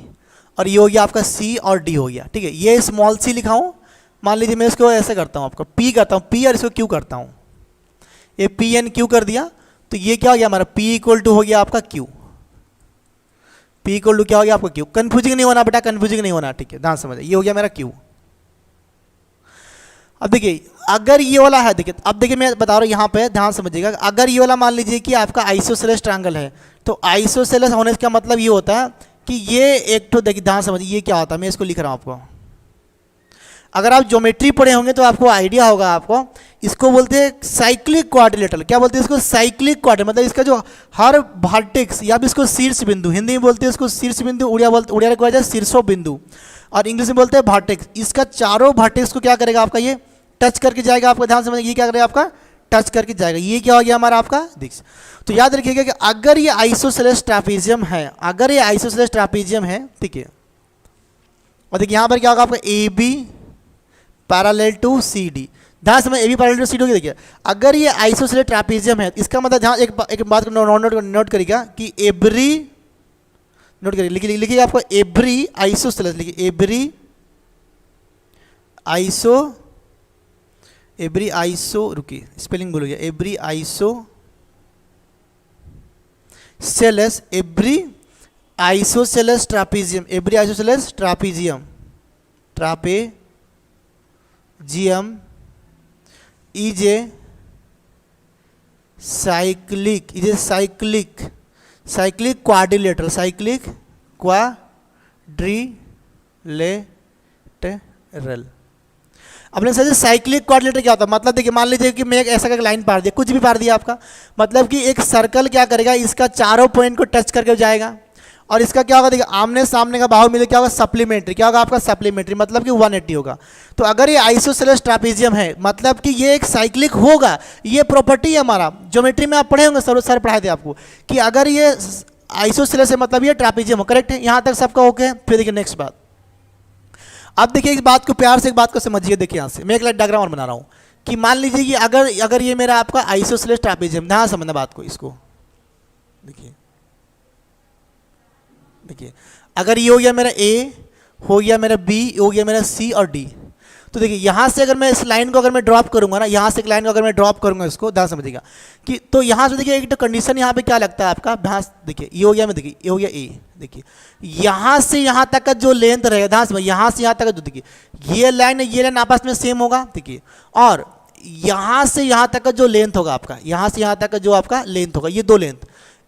और ये हो गया आपका सी और डी हो गया। ठीक है, ये स्मॉल सी लिखा हूँ, मान लीजिए मैं इसको ऐसे करता हूँ, आपका पी करता हूँ, पी और इसको क्यू करता हूँ, ये पी एन क्यू कर दिया, तो ये क्या हो गया हमारा P इक्वल टू हो गया आपका Q। P इक्वल टू क्या हो गया आपका Q। कंफ्यूजिंग नहीं होना बेटा, कंफ्यूजिंग नहीं होना। ठीक है, ध्यान समझिए, ये हो गया मेरा Q। अब देखिए अगर ये वाला है, देखिए अब देखिए मैं बता रहा हूँ यहाँ पे ध्यान समझिएगा, अगर ये वाला मान लीजिए कि आपका आइसोसेलेस ट्रायंगल है, तो आइसोसेलेस होने का मतलब ये होता है कि ये एक तो देखिए ध्यान समझिए ये क्या होता है, मैं इसको लिख रहा हूँ आपको। अगर आप ज्योमेट्री पढ़े होंगे तो आपको आइडिया होगा, आपको इसको बोलते हैं साइक्लिक क्वाड्रिलेटरल। क्या बोलते हैं इसको, साइक्लिक क्वाड्र, मतलब इसका जो हर वर्टेक्स, या भी इसको शीर्ष बिंदु, हिंदी में बोलते हैं इसको शीर्ष बिंदु, उड़िया में कहा जाए शीर्षो बिंदु, और इंग्लिश में बोलते हैं वर्टेक्स। इसका चारों वर्टेक्स को क्या करेगा आपका, ये टच करके जाएगा। आपका ध्यान समझिए, ये क्या करेगा आपका, टच करके जाएगा। ये क्या हो गया हमारा आपका दिक्स। तो याद रखिएगा कि अगर ये आइसोसेलेस ट्रापेजियम है, अगर ये आइसोसेलेस ट्रापेजियम है, ठीक है, और देखिए यहाँ पर क्या होगा आपका A B parallel to C D, ध्यान समझ, A B parallel to C D. देखिए अगर ये आइसोसेलेस ट्रापेजियम है, इसका मतलब ध्यान एक बात को नोट करिएगा कि एवरी, नोट करिए, लिखिए आपको एवरी आइसोसेलेस, लिखिए एवरी आइसो, रुकिए स्पेलिंग भूल गया, every isosceles, every isosceles trapezium, every isosceles trapezium is a cyclic quadrilateral, अपने समझे साइक्लिक क्वाड्रिलेटरल क्या होता है, मतलब देखिए मान लीजिए कि मैं एक ऐसा लाइन पार दिया, कुछ भी पार दिया आपका, मतलब कि एक सर्कल क्या करेगा, इसका चारों पॉइंट को टच करके जाएगा, और इसका क्या होगा, देखिए आमने सामने का बाहु मिले क्या होगा, सप्लीमेंट्री, क्या होगा आपका सप्लीमेंट्री, मतलब कि 180 होगा। तो अगर ये आइसोसेलेस ट्रापेजियम है, मतलब कि ये एक साइक्लिक होगा। ये प्रॉपर्टी है हमारा, ज्योमेट्री में आप पढ़े होंगे, सर पढ़ाए थे आपको कि अगर ये आइसोसेलेस है मतलब ये ट्रापेजियम हो, करेक्ट है। यहाँ तक सबका ओके है। फिर देखिए नेक्स्ट बात, अब देखिए इस बात को प्यार से एक बात को समझिए। देखिए यहाँ से मैं एक डायग्राम और बना रहा हूँ कि मान लीजिए कि अगर ये मेरा आपका आइसोसेलेस ट्रापेजियम, ध्यान समझना बात को, इसको देखिए अगर ये हो गया मेरा ए, हो गया मेरा बी, हो गया मेरा सी और डी, तो देखिए यहाँ से अगर मैं इस लाइन को अगर मैं ड्रॉप करूँगा ना, यहाँ से एक लाइन को अगर मैं ड्रॉप करूँगा, इसको ध्यान समझिएगा कि तो यहाँ से देखिए एक तो कंडीशन यहाँ पे क्या लगता है आपका, ध्यान देखिए ये हो गया, मैं देखिए ये हो गया ए, देखिए यहाँ से यहाँ तक का जो लेंथ रहेगा, ध्यान समझिए, यहाँ से यहाँ तक का जो, देखिए ये लाइन आपस में सेम होगा, देखिए, और यहाँ से यहाँ तक का जो लेंथ होगा आपका, यहाँ से यहाँ तक का जो आपका लेंथ होगा, ये दो लेंथ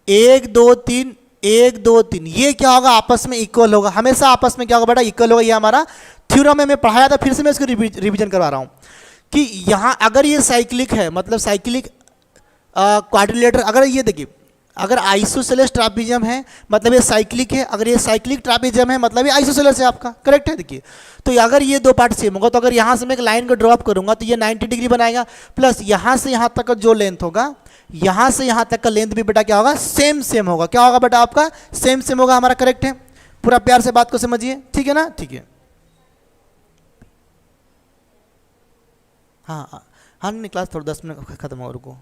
1 2 3 1 2 3, ये क्या होगा आपस में इक्वल होगा, हमेशा आपस में क्या होगा बेटा इक्वल होगा। ये हमारा थ्योरम में पढ़ाया था, फिर से मैं इसको रिवीजन करवा रहा हूँ कि यहाँ अगर ये साइक्लिक है, मतलब साइक्लिक क्वाड्रिलेटर, अगर ये देखिए अगर आइसोसेलेस ट्रापेजियम है मतलब ये साइक्लिक है, अगर ये साइक्लिक ट्रापेजियम है मतलब ये आइसोसेलेस है आपका, करेक्ट है। देखिए तो अगर ये दो पार्ट सेम होगा तो अगर यहाँ से मैं एक लाइन को ड्रॉप करूंगा तो ये 90 डिग्री बनाएगा, प्लस यहाँ से यहाँ तक का जो लेंथ होगा, यहाँ से यहाँ तक का लेंथ भी बेटा क्या होगा सेम सेम होगा। क्या होगा बेटा आपका सेम सेम होगा हमारा, करेक्ट है। पूरा प्यार से बात को समझिए, ठीक है ना, ठीक है। हाँ हाँ हाँ नहीं, क्लास थोड़ा 10 मिनट खत्म हो, रुको।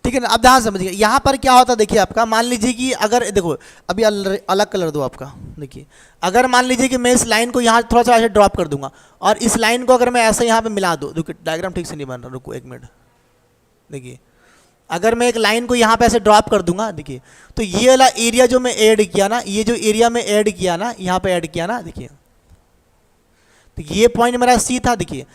ठीक है ना, अब ध्यान समझिए यहाँ पर क्या होता है। देखिए आपका मान लीजिए कि अगर देखो अभी अलग कलर दो आपका, देखिए अगर मान लीजिए कि मैं इस लाइन को यहाँ थोड़ा सा ऐसे ड्रॉप कर दूंगा और इस लाइन को अगर मैं ऐसे यहाँ पे मिला दूँ, देखिए डायग्राम ठीक से नहीं बन रहा, रुको एक मिनट। देखिए अगर मैं एक लाइन को यहाँ पे ऐसे ड्रॉप कर दूंगा, देखिए तो ये वाला एरिया जो मैं ऐड किया ना, ये जो एरिया में ऐड किया ना, यहाँ पे ऐड किया ना, देखिए तो ये पॉइंट मेरा सी था। देखिए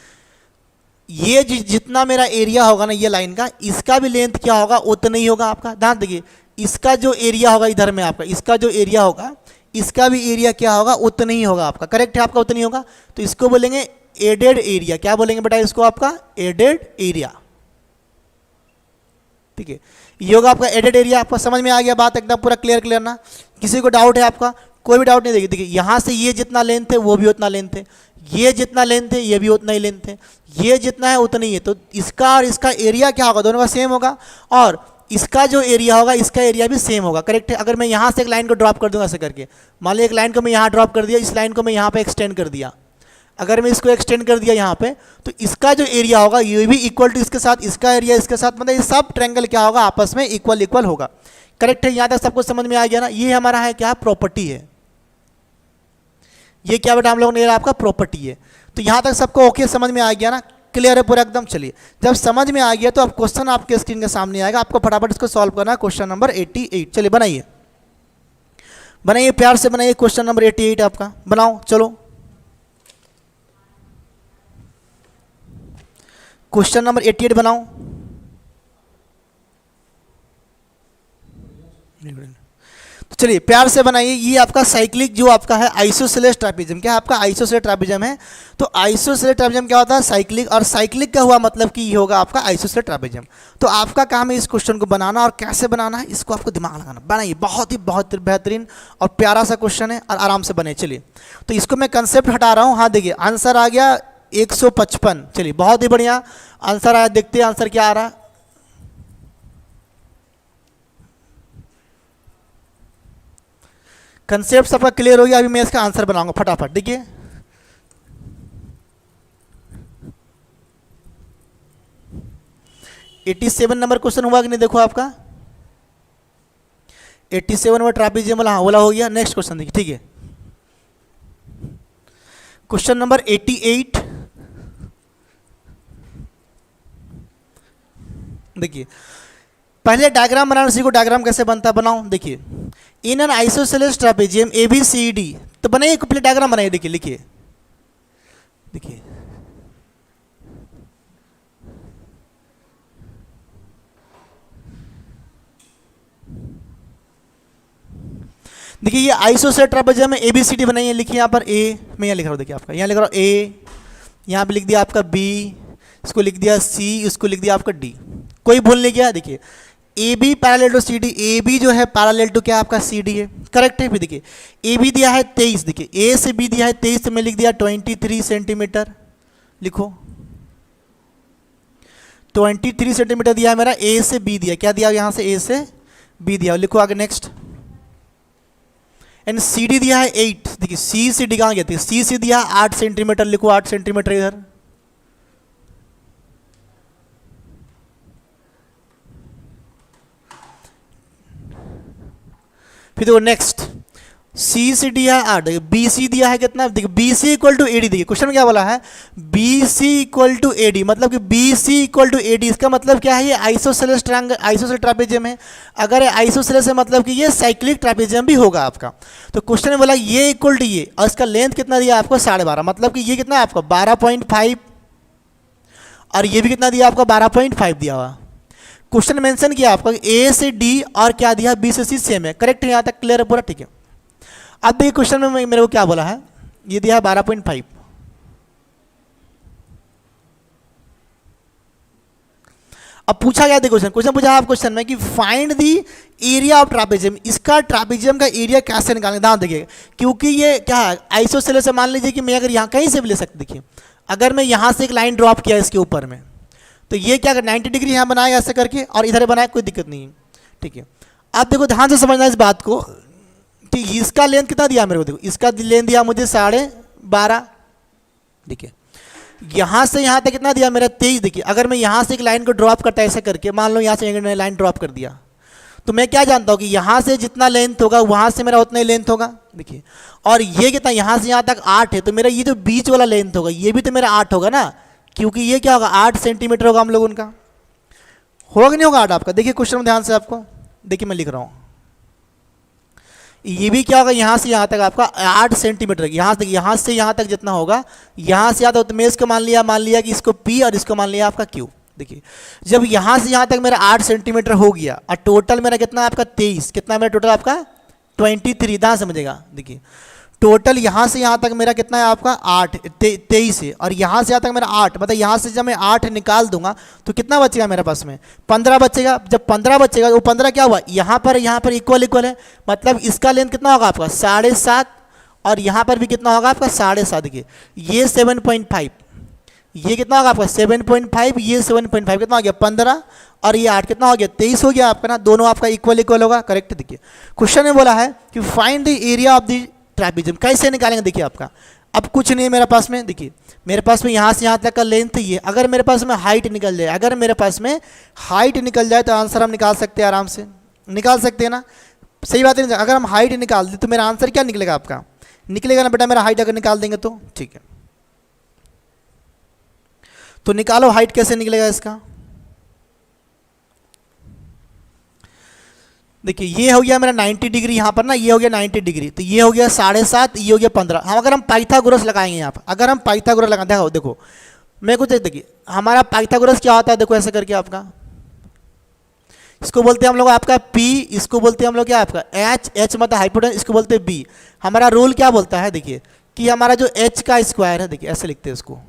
ये जितना मेरा एरिया होगा ना ये लाइन का, इसका भी लेंथ क्या होगा उतना ही होगा आपका। ध्यान देखिए इसका जो एरिया होगा इधर में आपका, इसका जो एरिया होगा इसका भी एरिया क्या होगा उतना ही होगा आपका, करेक्ट है, आपका उतना ही होगा। तो इसको बोलेंगे एडेड एरिया। क्या बोलेंगे बेटा इसको आपका एडेड एरिया, ठीक है। ये होगा आपका एडेड एरिया। आपका समझ में आ गया बात, एकदम पूरा क्लियर ना, किसी को डाउट है आपका? कोई भी डाउट नहीं। देखिए यहाँ से ये जितना लेंथ है वो भी उतना लेंथ है, ये जितना लेंथ है ये भी उतना ही लेंथ है, ये जितना है उतना ही है। तो इसका और इसका एरिया क्या होगा, दोनों का सेम होगा, और इसका जो एरिया होगा इसका एरिया भी सेम होगा, करेक्ट है। अगर मैं यहाँ से एक लाइन को ड्रॉप कर दूंगा ऐसे करके, मान लीजिए एक लाइन को मैं यहाँ ड्रॉप कर दिया, इस लाइन को मैं यहाँ पे एक्सटेंड कर दिया, अगर मैं इसको एक्सटेंड कर दिया यहाँ पे, तो इसका जो एरिया होगा ये भी इक्वल टू इसके साथ, इसका एरिया इसके साथ, मतलब ये सब ट्रायंगल क्या होगा आपस में इक्वल इक्वल होगा, करेक्ट है। यहाँ तक सबको समझ में आ गया ना। ये हमारा है क्या प्रॉपर्टी है, ये क्या बेटा हम लोग ने आपका प्रॉपर्टी है। तो यहाँ तक सबको ओके समझ में आ गया ना, क्लियर है पूरा एकदम। चलिए जब समझ में आ गया तो अब क्वेश्चन आपके स्क्रीन के सामने आएगा, आपको फटाफट इसको सॉल्व करना है। क्वेश्चन नंबर 88, चलिए बनाइए बनाइए प्यार से बनाइए। क्वेश्चन नंबर 88 आपका बनाओ, चलो क्वेश्चन नंबर 88 बनाओ। तो चलिए प्यार से बनाइए। ये आपका साइक्लिक जो आपका है आइसोसेलेस ट्रापेजियम, क्या है आपका आइसोसेलेस ट्रापेजियम है। तो आइसोसेलेस ट्रापेजियम क्या होता है साइक्लिक, और साइक्लिक का हुआ मतलब कि ये होगा आपका आइसोसेलेस ट्रापेजियम। तो आपका काम है इस क्वेश्चन को बनाना, और कैसे बनाना है इसको आपको दिमाग लगाना। बनाइए, बहुत ही बेहतरीन और प्यारा सा क्वेश्चन है और आराम से बने। चलिए तो इसको मैं कंसेप्ट हटा रहा हूँ। हाँ देखिए आंसर आ गया 155, चलिए बहुत ही बढ़िया आंसर आया। देखते हैं आंसर क्या आ रहा है। कंसेप्ट सबका क्लियर हो गया, अभी मैं इसका आंसर बनाऊंगा फटाफट। देखिए एटी 87 नंबर क्वेश्चन हुआ कि नहीं, देखो आपका 87 में ट्रापेजियम वाला, हाँ वाला हो गया। नेक्स्ट क्वेश्चन देखिए, ठीक है क्वेश्चन नंबर 88। देखिए पहले डायग्राम बनाना सीखो, डायग्राम कैसे बनता है बनाओ। देखिए in an isosceles trapezium ABCD, तो बनाइए पहले डायग्राम बनाइए। देखिए लिखिए, देखिए देखिए ये आइसोसेलेस ट्रापेजियम में ABCD बनाइए। लिखिए यहाँ पर A, मैं यहाँ लिख रहा हूँ, देखिए आपका यहाँ लिख रहा हूँ A, यहाँ पे लिख दिया आपका B, इसको लिख दिया C, इसको लिख दिया आपका D, कोई भूल नहीं गया। देखिए AB parallel to CD, AB जो है पैरेलल टू क्या आपका CD है, करेक्ट है। फिर देखिए AB दिया है 23, देखिए A से B दिया है 23, तो मैं लिख दिया 23 सेंटीमीटर। लिखो 23 सेंटीमीटर दिया है मेरा, A से B दिया, क्या दिया यहाँ से A से B दिया। लिखो आगे नेक्स्ट। एंड CD दिया है 8, देखिए C से D कहाँ गया था, C से दिया 8 सेंटीमीटर, लिखो 8 सेंटीमीटर इधर। फिर देखो नेक्स्ट सी से डी है 8, बी सी दिया है कितना, देखिए B C equal to A D, देखिए क्वेश्चन में क्या बोला है, B C equal to A D, मतलब कि B C equal to A D, इसका मतलब क्या है, ये आइसोसेलेस ट्रायंगल, आइसोसेलेस ट्रापेजियम है। अगर आइसोसेलेस है मतलब कि ये साइक्लिक ट्रापेजियम भी होगा आपका। तो क्वेश्चन में बोला ये इक्वल टू ये, और इसका लेंथ कितना दिया आपको 12.5, मतलब कि ये कितना है आपका 12.5, और ये भी कितना दिया आपका 12.5 दिया हुआ। क्वेश्चन मेंशन किया आपका ए से डी और क्या दिया, बी से सी सेम है, करेक्ट है, यहाँ तक क्लियर है पूरा, ठीक है। अब देखिए क्वेश्चन में मेरे को क्या बोला है, ये दिया है 12.5, अब पूछा गया, देखो क्वेश्चन पूछा आप क्वेश्चन में कि find the area of trapezium, इसका ट्रापेजियम का एरिया कैसे निकालेंगे, ध्यान देखिए, क्योंकि ये क्या है आइसोसेलेस से, मान लीजिए कि मैं अगर यहाँ कहीं से भी ले सकते, देखिए अगर मैं यहाँ से एक लाइन ड्रॉप किया इसके ऊपर में, तो ये क्या 90 डिग्री यहाँ बनाएगा ऐसे करके, और इधर बनाए, कोई दिक्कत नहीं है, ठीक है। आप देखो ध्यान से समझना इस बात को कि इसका लेंथ कितना दिया मेरे को, देखो इसका लेंथ दिया मुझे 12.5, देखिए यहाँ से यहाँ तक कितना दिया मेरा 23, देखिए अगर मैं यहाँ से एक लाइन को ड्रॉप करता ऐसे करके, मान लो यहाँ से लाइन ड्रॉप कर दिया, तो मैं क्या जानता हूँ कि यहाँ से जितना लेंथ होगा वहाँ से मेरा उतना ही लेंथ होगा, देखिए, और ये कितना यहाँ से यहाँ तक 8 है, तो मेरा ये जो बीच वाला लेंथ होगा ये भी तो मेरा 8 होगा ना, क्योंकि ये क्या होगा 8 सेंटीमीटर होगा हम लोग उनका, होगा कि नहीं होगा 8 आपका। देखिए क्वेश्चन में ध्यान से आपको, देखिए मैं लिख रहा हूँ, ये भी क्या होगा यहाँ से यहाँ तक आपका 8 सेंटीमीटर, यहाँ से यहाँ तक जितना होगा, यहाँ से आता, तो मैं इसको मान लिया कि इसको P और इसको मान लिया आपका Q। देखिए जब यहाँ से यहाँ तक मेरा 8 सेंटीमीटर हो गया, और टोटल मेरा कितना आपका 23, कितना मेरा टोटल आपका 23, दा समझेगा, देखिए टोटल यहाँ से यहाँ तक मेरा कितना है आपका 23 है, और यहाँ से यहाँ तक मेरा 8, मतलब यहाँ से जब मैं 8 निकाल दूंगा तो कितना बचेगा मेरे पास में 15 बचेगा। जब 15 बचेगा वो 15 क्या हुआ, यहाँ पर इक्वल है, मतलब इसका लेंथ कितना होगा आपका 7.5, और यहाँ पर भी कितना होगा आपका 7.5, देखिए ये 7.5, ये कितना होगा आपका 7.5, ये 7.5, कितना हो गया 15, और ये 8 कितना हो गया 23 हो गया आपका ना, दोनों आपका इक्वल होगा, करेक्ट। देखिए क्वेश्चन में बोला है कि find the area of the trapezium, कैसे निकालेंगे, देखिए आपका अब कुछ नहीं है मेरे पास में, देखिए मेरे पास में यहाँ से यहाँ तक का लेंथ ही है, अगर मेरे पास में हाइट निकल जाए, अगर मेरे पास में हाइट निकल जाए तो आंसर हम निकाल सकते हैं, आराम से निकाल सकते हैं ना, सही बात है। अगर हम हाइट निकाल दें तो मेरा आंसर क्या निकलेगा आपका, निकलेगा ना बेटा मेरा हाइट, अगर निकाल देंगे तो ठीक है। तो निकालो हाइट कैसे निकलेगा इसका, देखिए ये हो गया मेरा 90 डिग्री यहाँ पर ना, ये हो गया 90 डिग्री, तो ये हो गया 7.5, ये हो गया 15। हम अगर हम पाइथागोरस लगाएंगे यहाँ पर, अगर हम पाइथागोरस लगाते हैं, देखो मैं कुछ देखिए हमारा पाइथागोरस क्या होता है, देखो ऐसे करके आपका, इसको बोलते हैं हम लोग आपका P, इसको बोलते हैं हम लोग क्या आपका H मतलब हाइपोटेनस, इसको बोलते हैं B। हमारा रूल क्या बोलता है, देखिए कि हमारा जो H का स्क्वायर है, देखिए ऐसे लिखते हैं इसको,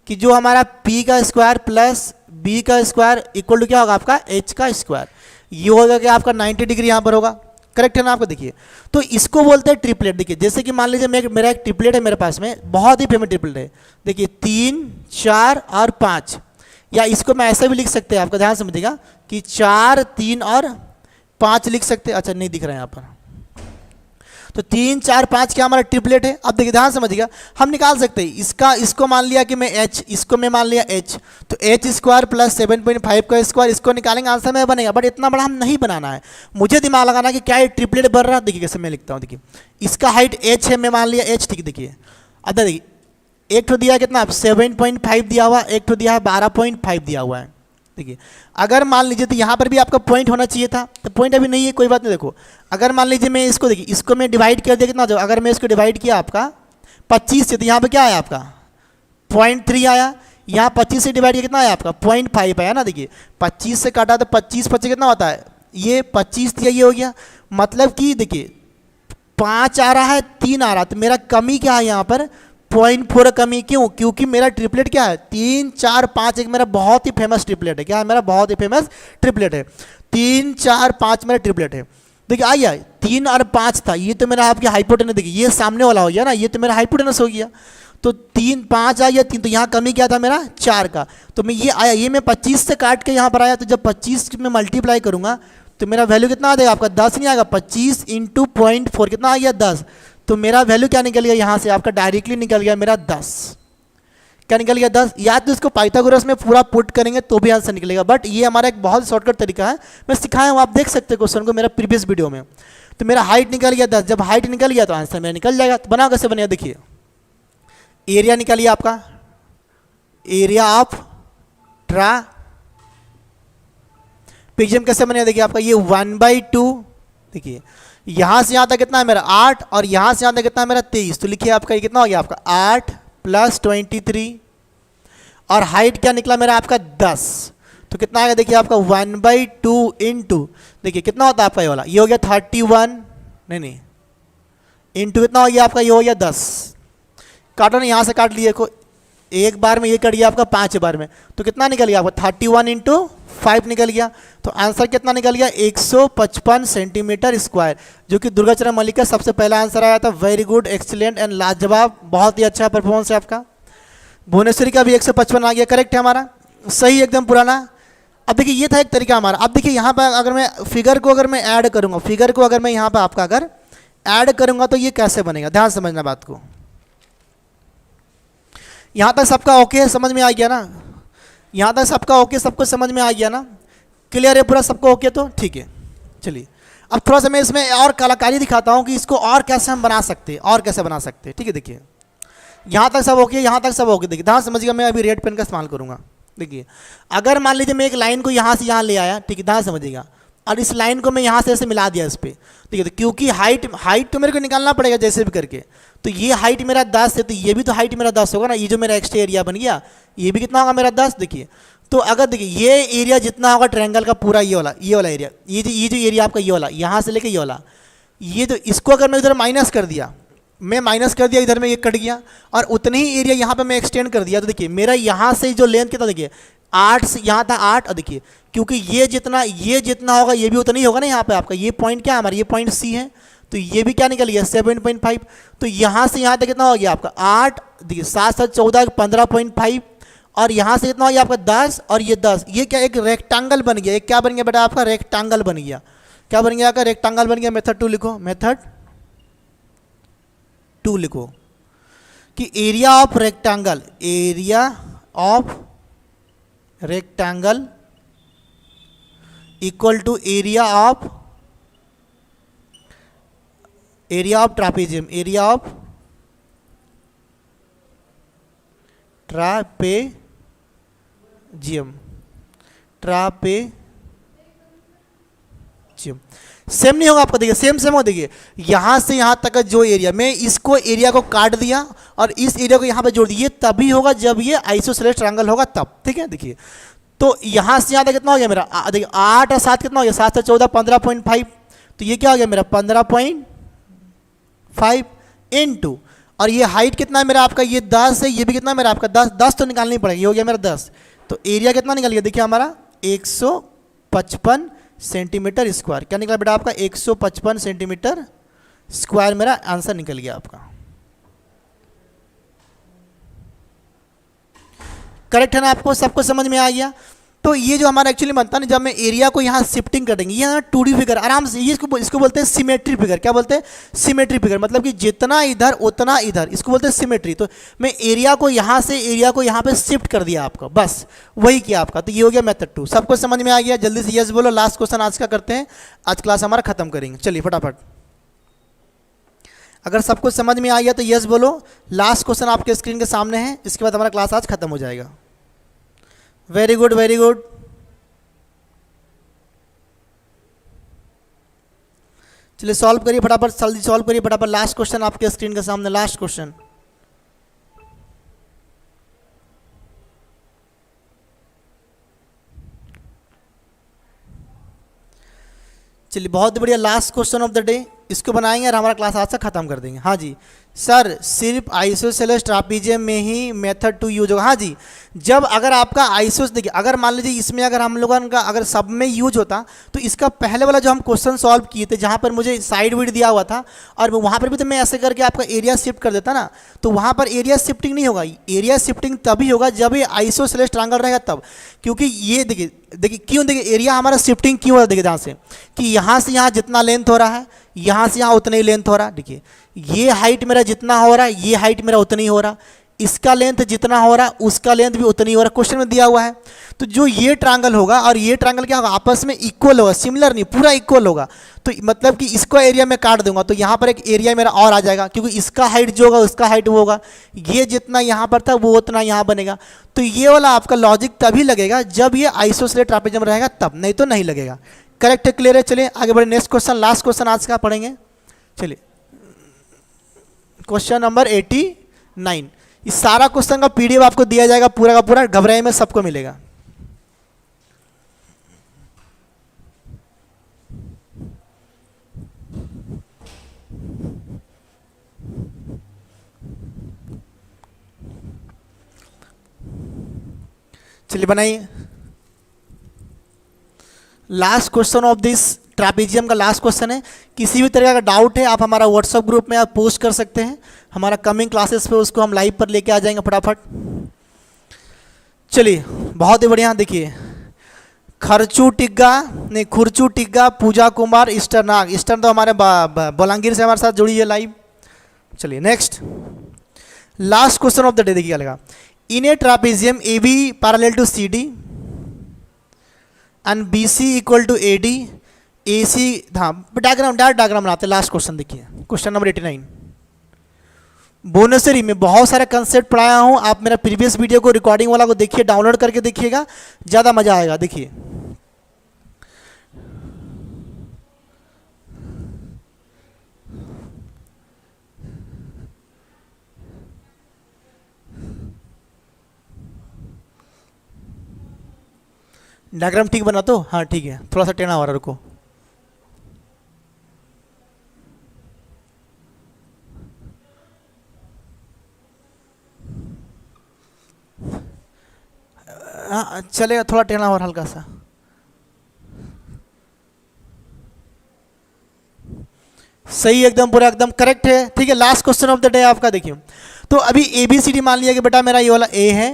कि जो हमारा P का स्क्वायर प्लस B का स्क्वायर इक्वल टू क्या होगा आपका H का स्क्वायर, ये होगा कि आपका 90 डिग्री यहाँ पर होगा, करेक्ट है ना आपको। देखिए तो इसको बोलते हैं ट्रिपलेट। देखिए जैसे कि मान लीजिए मेरा एक ट्रिपलेट है मेरे पास में, बहुत ही फेमस ट्रिपलेट है, देखिए 3, 4 और 5, या इसको मैं ऐसा भी लिख सकते हैं, आपका ध्यान समझिएगा कि 4, 3 और 5 लिख सकते हैं। अच्छा नहीं दिख रहा है यहाँ पर, तो 3, 4, 5 क्या हमारा ट्रिपलेट है। अब देखिए ध्यान समझिएगा, हम निकाल सकते हैं इसको मान लिया कि मैं H, इसको मैं मान लिया H, तो H स्क्वायर प्लस 7.5 का स्क्वायर, इसको निकालेंगे आंसर में बनेगा, बट इतना बड़ा हम नहीं बनाना है, मुझे दिमाग लगाना है कि क्या ये ट्रिपलेट बन रहा है। देखिए कैसे मैं लिखता हूँ, देखिए इसका हाइट H है, मैं मान लिया H, ठीक है। देखिए अब देखिए एक तो दिया है कितना 7.5 दिया हुआ, एक तो दिया है 12.5 दिया हुआ है। देखिए अगर मान लीजिए तो यहाँ पर भी आपका पॉइंट होना चाहिए था, तो पॉइंट अभी नहीं है, कोई बात नहीं। देखो अगर मान लीजिए मैं इसको, देखिए इसको मैं डिवाइड कर दिया कितना, जो अगर मैं इसको डिवाइड किया आपका 25 से, तो यहाँ पे क्या आया आपका 0.3 आया, यहाँ 25 से डिवाइड किया कितना आया आपका 0.5 आया ना। देखिए 25 से काटा तो 25 कितना होता है, ये 25 दिया, ये हो गया, मतलब कि देखिए 5 आ रहा है, 3 आ रहा है, तो मेरा कमी क्या है यहाँ पर 0.4 कमी। क्यों, क्योंकि मेरा ट्रिपलेट क्या है 3, 4, 5, एक मेरा बहुत ही फेमस ट्रिपलेट है। क्या है मेरा बहुत ही फेमस ट्रिपलेट है, 3, 4, 5 मेरा ट्रिपलेट है। देखिए आइए 3 और 5 था, ये तो मेरा आपकी हाइपोटेनस, देखिए ये सामने वाला हो गया ना, ये तो मेरा हाइपोटेनस हो गया, तो 3, 5 आया 3, तो यहाँ कमी क्या था मेरा 4 का, तो मैं ये आया, ये मैं 25 से काट के यहाँ पर आया, तो जब 25 में मल्टीप्लाई करूँगा तो मेरा वैल्यू कितना आ जाएगा आपका 10 नहीं आएगा, 25 × 0.4 कितना आ गया 10, तो मेरा वैल्यू क्या निकल गया यहाँ से आपका डायरेक्टली निकल गया मेरा 10। क्या निकल गया 10। या तो इसको पाइथागोरस में पूरा पुट करेंगे तो भी आंसर निकलेगा, बट ये हमारा एक बहुत शॉर्टकट तरीका है, मैं सिखाया हूँ, आप देख सकते हैं क्वेश्चन को मेरा प्रीवियस वीडियो में। तो मेरा हाइट निकल गया 10, जब हाइट निकल गया तो आंसर मेरा निकल जाएगा। तो बनाओ कैसे बनेगा, देखिए एरिया निकालिए आपका, एरिया ऑफ ट्रापेजियम कैसे बनेगा, देखिए आपका ये 1/2, देखिए यहां से यहां तक कितना है मेरा 8 और यहां से यहां तक कितना है मेरा 23, तो लिखिए आपका ये कितना हो गया आपका 8 + 23 और हाइट क्या निकला मेरा आपका 10, तो कितना आएगा देखिए आपका 1/2 इंटू, देखिए कितना होता है आपका ये वाला, ये हो गया 31, नहीं इंटू कितना हो गया आपका ये हो गया 10, काटो ना यहाँ से काट लिए को, एक बार में ये कट गया आपका 5 बार में, तो कितना निकल गया आपका 31 × 5 निकल गया। तो आंसर कितना निकल गया 155 सेंटीमीटर स्क्वायर, जो कि दुर्गाचरण मल्लिक का सबसे पहला आंसर आया था। वेरी गुड, एक्सीलेंट एंड लाजवाब, बहुत ही अच्छा परफॉर्मेंस है आपका। भुवनेश्वरी का भी 155 आ गया, करेक्ट है हमारा, सही एकदम पुराना। अब देखिए ये था एक तरीका हमारा। अब देखिए यहाँ पर अगर मैं फिगर को अगर मैं ऐड करूँगा, फिगर को अगर मैं यहाँ पर आपका अगर ऐड करूँगा तो ये कैसे बनेगा, ध्यान समझना बात को। यहाँ तक सबका ओके समझ में आ गया ना, यहाँ तक सबका ओके, सबको समझ में आ गया ना, क्लियर है पूरा, सबको ओके, तो ठीक है। चलिए अब थोड़ा सा मैं इसमें और कलाकारी दिखाता हूँ कि इसको और कैसे हम बना सकते हैं, और कैसे बना सकते हैं, ठीक है। देखिए यहाँ तक सब ओके, यहाँ तक सब ओके, देखिए ध्यान समझिएगा, मैं अभी रेड पेन का इस्तेमाल करूँगा। देखिए अगर मान लीजिए मैं एक लाइन को यहाँ से यहाँ ले आया, ठीक है, ध्यान समझिएगा, और इस लाइन को मैं यहाँ से ऐसे मिला दिया इस पर, ठीक है, तो क्योंकि हाइट तो मेरे को निकालना पड़ेगा जैसे भी करके, तो ये हाइट मेरा 10 है, तो ये भी तो हाइट मेरा 10 होगा ना, ये जो मेरा एक्स्ट्रा एरिया बन गया ये भी कितना होगा मेरा 10। देखिए तो अगर देखिए ये एरिया जितना होगा ट्रायंगल का पूरा ये वाला एरिया, ये जो एरिया आपका ये वाला, यहाँ से लेके ये वाला, ये तो इसको अगर मैं इधर माइनस कर दिया, मैं माइनस कर दिया, इधर में ये कट गया, और उतने ही एरिया यहाँ पे मैं एक्सटेंड कर दिया, तो देखिए मेरा यहाँ से जो लेंथ कितना, देखिए 8 से यहाँ था 8, और देखिए क्योंकि ये जितना होगा ये भी उतना ही होगा ना, यहाँ पे आपका ये पॉइंट क्या है हमारा, ये पॉइंट सी है, तो ये भी क्या निकल गया 7.5, तो यहाँ से यहाँ तक कितना हो गया आपका 8, देखिए 7 7 14 15.5, और यहाँ से कितना हो गया आपका 10, और ये 10, ये क्या एक रेक्टेंगल बन गया, एक क्या बन गया बेटा आपका रेक्टेंगल बन गया, क्या बन गया आपका रेक्टेंगल बन गया। मेथड 2 लिखो, मेथड 2 लिखो कि area of rectangle, area of rectangle equal to area of trapezium, area of trapezium same नहीं होगा आपका, देखिए सेम हो, देखिए यहाँ से यहाँ तक का जो एरिया, मैं इसको एरिया को काट दिया और इस एरिया को यहाँ पे जोड़ दिया, ये तभी होगा जब ये आइसोसेलेस ट्रायंगल होगा तब, ठीक है। देखिए तो यहाँ से यहाँ तक कितना हो गया मेरा, देखिए 8 और 7 कितना हो गया, 7 से 14 15.5, तो ये क्या हो गया मेरा 15.5 इंटू, और ये हाइट कितना है मेरा आपका, ये 10 है, ये भी कितना है मेरा आपका 10 तो निकालनी पड़ेगी, ये हो गया मेरा 10, तो एरिया कितना निकल गया, देखिए हमारा 155 सेंटीमीटर स्क्वायर, क्या निकला बेटा आपका 155 सेंटीमीटर स्क्वायर मेरा आंसर निकल गया आपका। करेक्ट है ना, आपको सबको समझ में आ गया। तो ये जो हमारा एक्चुअली बनता है ना, जब मैं एरिया को यहाँ शिफ्टिंग कर देंगे, ये ना 2D फिगर आराम से, ये इसको बोलते हैं सिमेट्री फिगर, क्या बोलते हैं सिमेट्री फिगर, मतलब कि जितना इधर उतना इधर, इसको बोलते हैं सिमेट्री। तो मैं एरिया को यहाँ से एरिया को यहाँ पे शिफ्ट कर दिया आपका, बस वही किया आपका। तो ये हो गया मेथड 2, सबको समझ में आ गया। जल्दी से यस बोलो, लास्ट क्वेश्चन आज का करते हैं, आज क्लास हमारा खत्म करेंगे। चलिए फटाफट, अगर सबको समझ में आ गया तो यस बोलो। लास्ट क्वेश्चन आपके स्क्रीन के सामने है, इसके बाद हमारा क्लास आज खत्म हो जाएगा। Very good very good. चलिए सॉल्व करिए फटाफट, जल्दी सॉल्व करिए फटाफट। लास्ट क्वेश्चन आपके स्क्रीन के सामने, लास्ट क्वेश्चन। चलिए बहुत बढ़िया, last question of the day, इसको बनाएंगे और हमारा क्लास आज से खत्म कर देंगे। हाँ जी सर, सिर्फ आइसोसेलेस ट्रापेजियम में ही मेथड 2 यूज होगा। हाँ जी, जब अगर आपका आइसोस, देखिए अगर मान लीजिए इसमें अगर हम लोगों का अगर सब में यूज होता, तो इसका पहले वाला जो हम क्वेश्चन सॉल्व किए थे, जहाँ पर मुझे साइड विड दिया हुआ था और वहाँ पर भी तो मैं ऐसे करके आपका एरिया शिफ्ट कर देता ना, तो वहाँ पर एरिया शिफ्टिंग नहीं होगा। एरिया शिफ्टिंग तभी होगा जब ये आइसोसेलेस ट्रायंगल रहेगा तब, क्योंकि ये देखिए क्यों, देखिए एरिया हमारा शिफ्टिंग क्यों हो रहा है, देखिए ध्यान से कि यहाँ से यहाँ जितना लेंथ हो रहा है, यहाँ से यहाँ उतना ही लेंथ हो रहा है। देखिए ये हाइट मेरा जितना हो रहा है, ये हाइट मेरा उतना ही हो रहा, इसका लेंथ जितना हो रहा है उसका लेंथ भी उतनी हो रहा है, क्वेश्चन में दिया हुआ है। तो जो ये ट्रायंगल होगा और ये ट्रायंगल क्या होगा, आपस में इक्वल होगा, सिमिलर नहीं, पूरा इक्वल होगा। तो मतलब कि इसको एरिया में काट दूंगा तो यहाँ पर एक एरिया मेरा और आ जाएगा, क्योंकि इसका हाइट जो होगा उसका हाइट वो होगा, ये जितना यहाँ पर था वो उतना यहाँ बनेगा। तो ये वाला आपका लॉजिक तभी लगेगा जब ये आइसोसेलेस ट्रापेजियम रहेगा तब, नहीं तो नहीं लगेगा। करेक्ट है, क्लियर है। चलिए आगे बढ़े, नेक्स्ट क्वेश्चन, लास्ट क्वेश्चन आज का पढ़ेंगे। चलिए क्वेश्चन नंबर 89। इस सारा क्वेश्चन का पीडीएफ आपको दिया जाएगा पूरा का पूरा, घबराए में सबको मिलेगा। चलिए बनाइए। Last question of this trapezium का लास्ट क्वेश्चन है। किसी भी तरह का डाउट है आप हमारा व्हाट्सएप ग्रुप में आप पोस्ट कर सकते हैं, हमारा कमिंग क्लासेस पे उसको हम लाइव पर लेके आ जाएंगे फटाफट। चलिए बहुत ही बढ़िया। देखिए खरचू टिग्गा नहीं, खुरचू टिग्गा, पूजा कुमार, ईस्टर नाग। ईस्टर तो हमारे बलांगीर से हमारे साथ जुड़ी है लाइव। चलिए next last question of the day. देखिए क्या लगा, in a trapezium A B parallel to C D and B C equal to A D, A C, हाँ डायग्राम बनाते हैं। लास्ट क्वेश्चन देखिए, क्वेश्चन नंबर 89। बोनसरी में बहुत सारे कंसेप्ट पढ़ाया हूँ, आप मेरा प्रीवियस वीडियो को रिकॉर्डिंग वाला को देखिए, डाउनलोड करके देखिएगा, ज़्यादा मजा आएगा। देखिए डायग्राम ठीक बना तो, हाँ ठीक है, थोड़ा सा टेढ़ा हो रहा, रुको। हाँ चलेगा, थोड़ा टेढ़ा और हल्का सा। सही, एकदम पूरा एकदम करेक्ट है। ठीक है, last question of the day आपका। देखिए तो अभी ए बी सी डी मान लिया कि बेटा मेरा ये वाला ए है,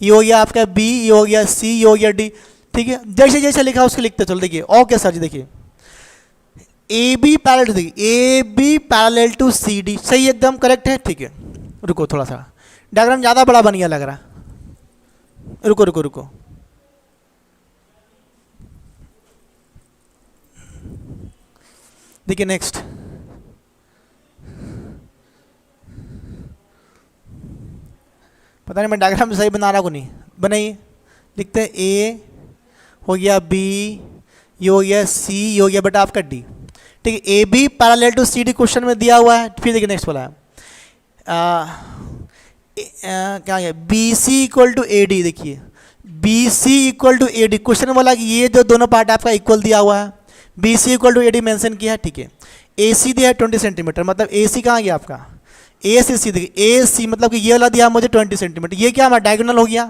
ये हो गया आपका बी, ये हो गया सी, ये हो गया डी। ठीक है, जैसे जैसे लिखा उसको लिखते चलो। देखिए ओके सर जी, देखिए ए बी पैरेलल टू, देखिए A B parallel to C D, सही एकदम करेक्ट है। ठीक है, रुको थोड़ा सा, डायग्राम ज़्यादा बड़ा बन गया लग रहा, रुको रुको रुको। देखिए नेक्स्ट, पता नहीं मैं डायग्राम सही बना रहा हूँ नहीं, बनाइए। लिखते हैं ए हो गया बी, ये हो गया सी, ये हो गया बेटा आपका डी। ठीक है, A B parallel to C D question में दिया हुआ है। फिर देखिए नेक्स्ट बोला है क्या है, B C equal to A D. देखिए B C equal to A D, question बोला कि ये जो दोनों पार्ट आपका इक्वल दिया हुआ है, B C equal to A D mention किया है। ठीक है, ए सी दिया है 20 सेंटीमीटर, मतलब ए सी कहाँ गया आपका, ए से सी। देखिए ए सी मतलब कि ये वाला दिया मुझे 20 सेंटीमीटर, ये क्या हमारा डायगोनल हो गया।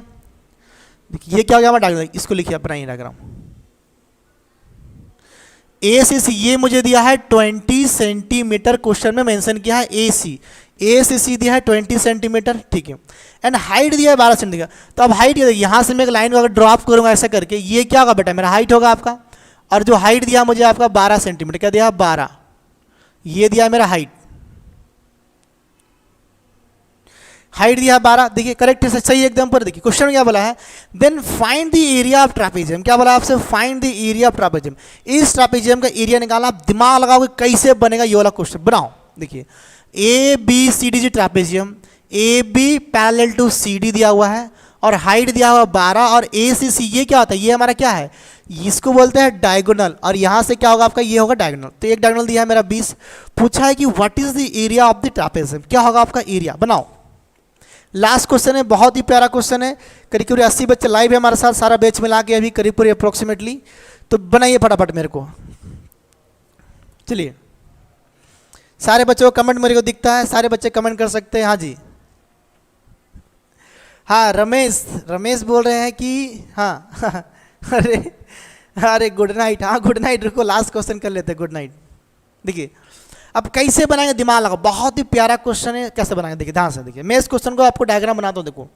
देखिए ये क्या हो गया हमारा डायगोनल, इसको लिखिए अपना डायग्राम। ए से सी ये मुझे दिया है 20 सेंटीमीटर, क्वेश्चन में मेंशन किया है ए सी, ए से सी दिया है 20 सेंटीमीटर। ठीक है, एंड हाइट दिया है 12 सेंटीमीटर। तो अब हाइट यहाँ से मैं एक लाइन अगर ड्रॉप करूँगा ऐसा करके, ये क्या होगा बेटा मेरा हाइट होगा आपका, और जो हाइट दिया मुझे आपका 12 सेंटीमीटर, क्या दिया 12, ये दिया मेरा हाइट, हाइट दिया 12। देखिए करेक्ट है, सही एकदम पर। देखिए क्वेश्चन में क्या बोला है, then find the area of trapezium. क्या बोला आपसे, find the area of trapezium. इस ट्रापेजियम का एरिया निकालना, आप दिमाग लगाओगे कैसे बनेगा ये वाला क्वेश्चन बनाओ। देखिए ए बी सी डी जी trapezium, A B parallel to C D दिया हुआ है और हाइट दिया हुआ 12, और ए सी सी ये क्या होता है, ये हमारा क्या है, इसको बोलते हैं डायगोनल, और यहाँ से क्या होगा आपका, ये होगा डायगोनल। तो एक डायगोनल दिया है मेरा 20। पूछा है कि what is the area of the trapezium, क्या होगा आपका एरिया, बनाओ। लास्ट क्वेश्चन है, बहुत ही प्यारा क्वेश्चन है। करीब करीब 80 बच्चे लाइव है हमारे साथ, सारा बैच मिला के अभी करीब करीब अप्रोक्सीमेटली। तो बनाइए फटाफट मेरे को। चलिए सारे बच्चों को कमेंट मेरे को दिखता है, सारे बच्चे कमेंट कर सकते हैं। हाँ जी, हाँ रमेश बोल रहे हैं कि हाँ अरे गुड नाइट, हाँ गुड नाइट। रुको लास्ट क्वेश्चन कर लेते हैं, गुड नाइट। देखिए अब कैसे बनाएंगे, दिमाग लगाओ, बहुत ही प्यारा क्वेश्चन है, कैसे बनाएंगे देखिए ध्यान से। देखिए मैं इस क्वेश्चन को आपको डायग्राम बनाता हूँ, देखो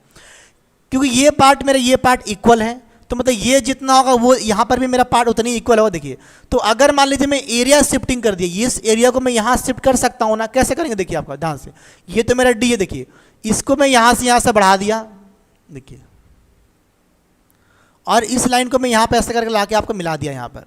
क्योंकि ये पार्ट मेरा ये पार्ट इक्वल है, तो मतलब ये जितना होगा वो यहाँ पर भी मेरा पार्ट उतनी इक्वल होगा। देखिए तो अगर मान लीजिए मैं एरिया शिफ्टिंग कर दिया, इस एरिया को मैं यहाँ शिफ्ट कर सकता हूँ ना, कैसे करेंगे देखिए आपका ध्यान से। ये तो मेरा डी है, देखिए इसको मैं यहां से बढ़ा दिया, देखिए, और इस लाइन को मैं यहां पे ऐसे करके लाके आपको मिला दिया यहां पर।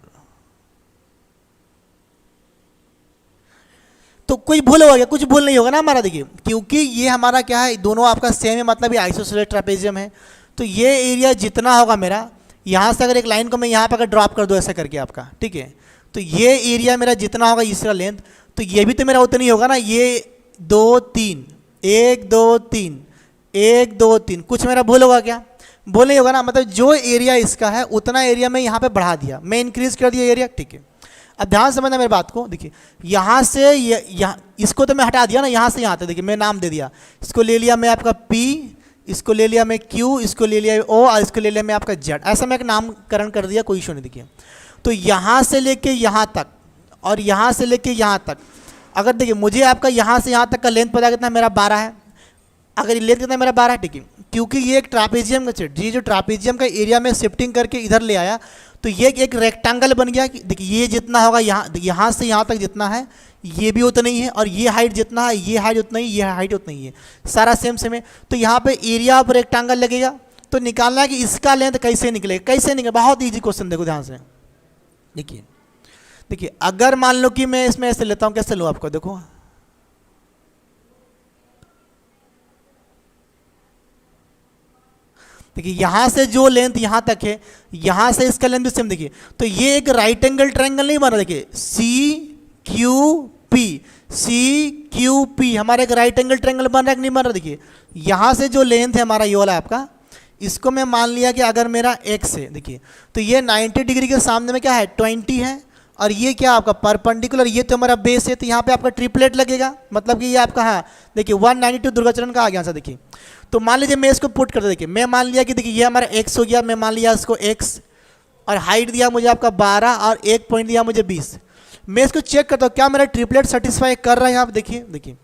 तो कोई भूल हो गया? कुछ भूल नहीं होगा ना हमारा, देखिए, क्योंकि ये हमारा क्या है, दोनों आपका सेम है, मतलब ये आइसोसेलेस ट्रापेजियम है। तो ये एरिया जितना होगा मेरा, यहाँ से अगर एक लाइन को मैं यहाँ पर अगर ड्रॉप कर दूँ ऐसा करके आपका, ठीक है, तो ये एरिया मेरा जितना होगा इसका लेंथ, तो ये भी तो मेरा उतना ही होगा ना। ये 2 3 1 2 3 1 2 3, कुछ मेरा भूल होगा क्या? भूल नहीं होगा ना, मतलब जो एरिया इसका है उतना एरिया मैं यहाँ पे बढ़ा दिया, मैं इंक्रीज कर दिया एरिया, ठीक है। अब ध्यान समझना मेरी बात को, देखिए, यहाँ से यहाँ इसको तो मैं हटा दिया ना, यहाँ से यहाँ तक, देखिए मैं नाम दे दिया, इसको ले लिया मैं आपका P, इसको ले लिया मैं Q, इसको ले लिया O, और इसको ले लिया मैं आपका Z, ऐसा मैं एक नामकरण कर दिया, कोई इशू नहीं। देखिए, तो यहाँ से लेके यहाँ तक और यहाँ से लेके यहाँ तक, अगर देखिए मुझे आपका यहाँ से यहाँ तक का लेंथ पता कितना मेरा 12 है, अगर ये लेंथ कितना मेरा 12 है, ठीक है, क्योंकि ये एक ट्रापेजियम का सेट, ये जो ट्रापेजियम का एरिया में शिफ्टिंग करके इधर ले आया, तो ये एक रेक्टेंगल बन गया कि देखिए ये जितना होगा यहाँ से यहाँ तक जितना है ये भी उतना ही है, और ये हाइट जितना है ये हाइट उतना ही, ये हाइट उतना ही है, सारा सेम सेम है। तो यहाँ पे एरिया ऑफ रेक्टेंगल लगेगा, तो निकालना है कि इसका लेंथ कैसे निकलेगा, कैसे निकले, बहुत ईजी क्वेश्चन, देखो ध्यान से, देखिए, देखिए, अगर मान लो कि मैं इसमें ऐसे लेता हूँ, कैसे लूँ आपको, देखो, देखिए यहाँ से जो लेंथ यहाँ तक है, यहाँ से इसका लेंथ भी सेम, देखिए, तो ये एक राइट एंगल ट्रायंगल नहीं बन रहा, देखिए CQP हमारा एक राइट एंगल ट्रायंगल बन रहा है कि नहीं बन रहा? देखिए, यहाँ से जो लेंथ है हमारा ये वाला आपका, इसको मैं मान लिया कि अगर मेरा x है, देखिए, तो ये 90 डिग्री के सामने में क्या है 20 है, और ये क्या आपका परपेंडिकुलर, ये तो हमारा बेस है, तो यहाँ पे आपका ट्रिपलेट लगेगा, मतलब कि ये आपका, हाँ देखिए 192 दुर्गाचरण का आ गया, देखिए। तो मान लीजिए मैं इसको पुट करता, देखिए मैं मान लिया कि देखिए ये हमारा x हो गया, मैं मान लिया इसको x, और हाइट दिया मुझे आपका 12, और एक पॉइंट दिया मुझे 20। मैं इसको चेक करता हूँ क्या मेरा ट्रिपलेट सेटिस्फाई कर रहा है यहाँ पे, देखिए, देखिए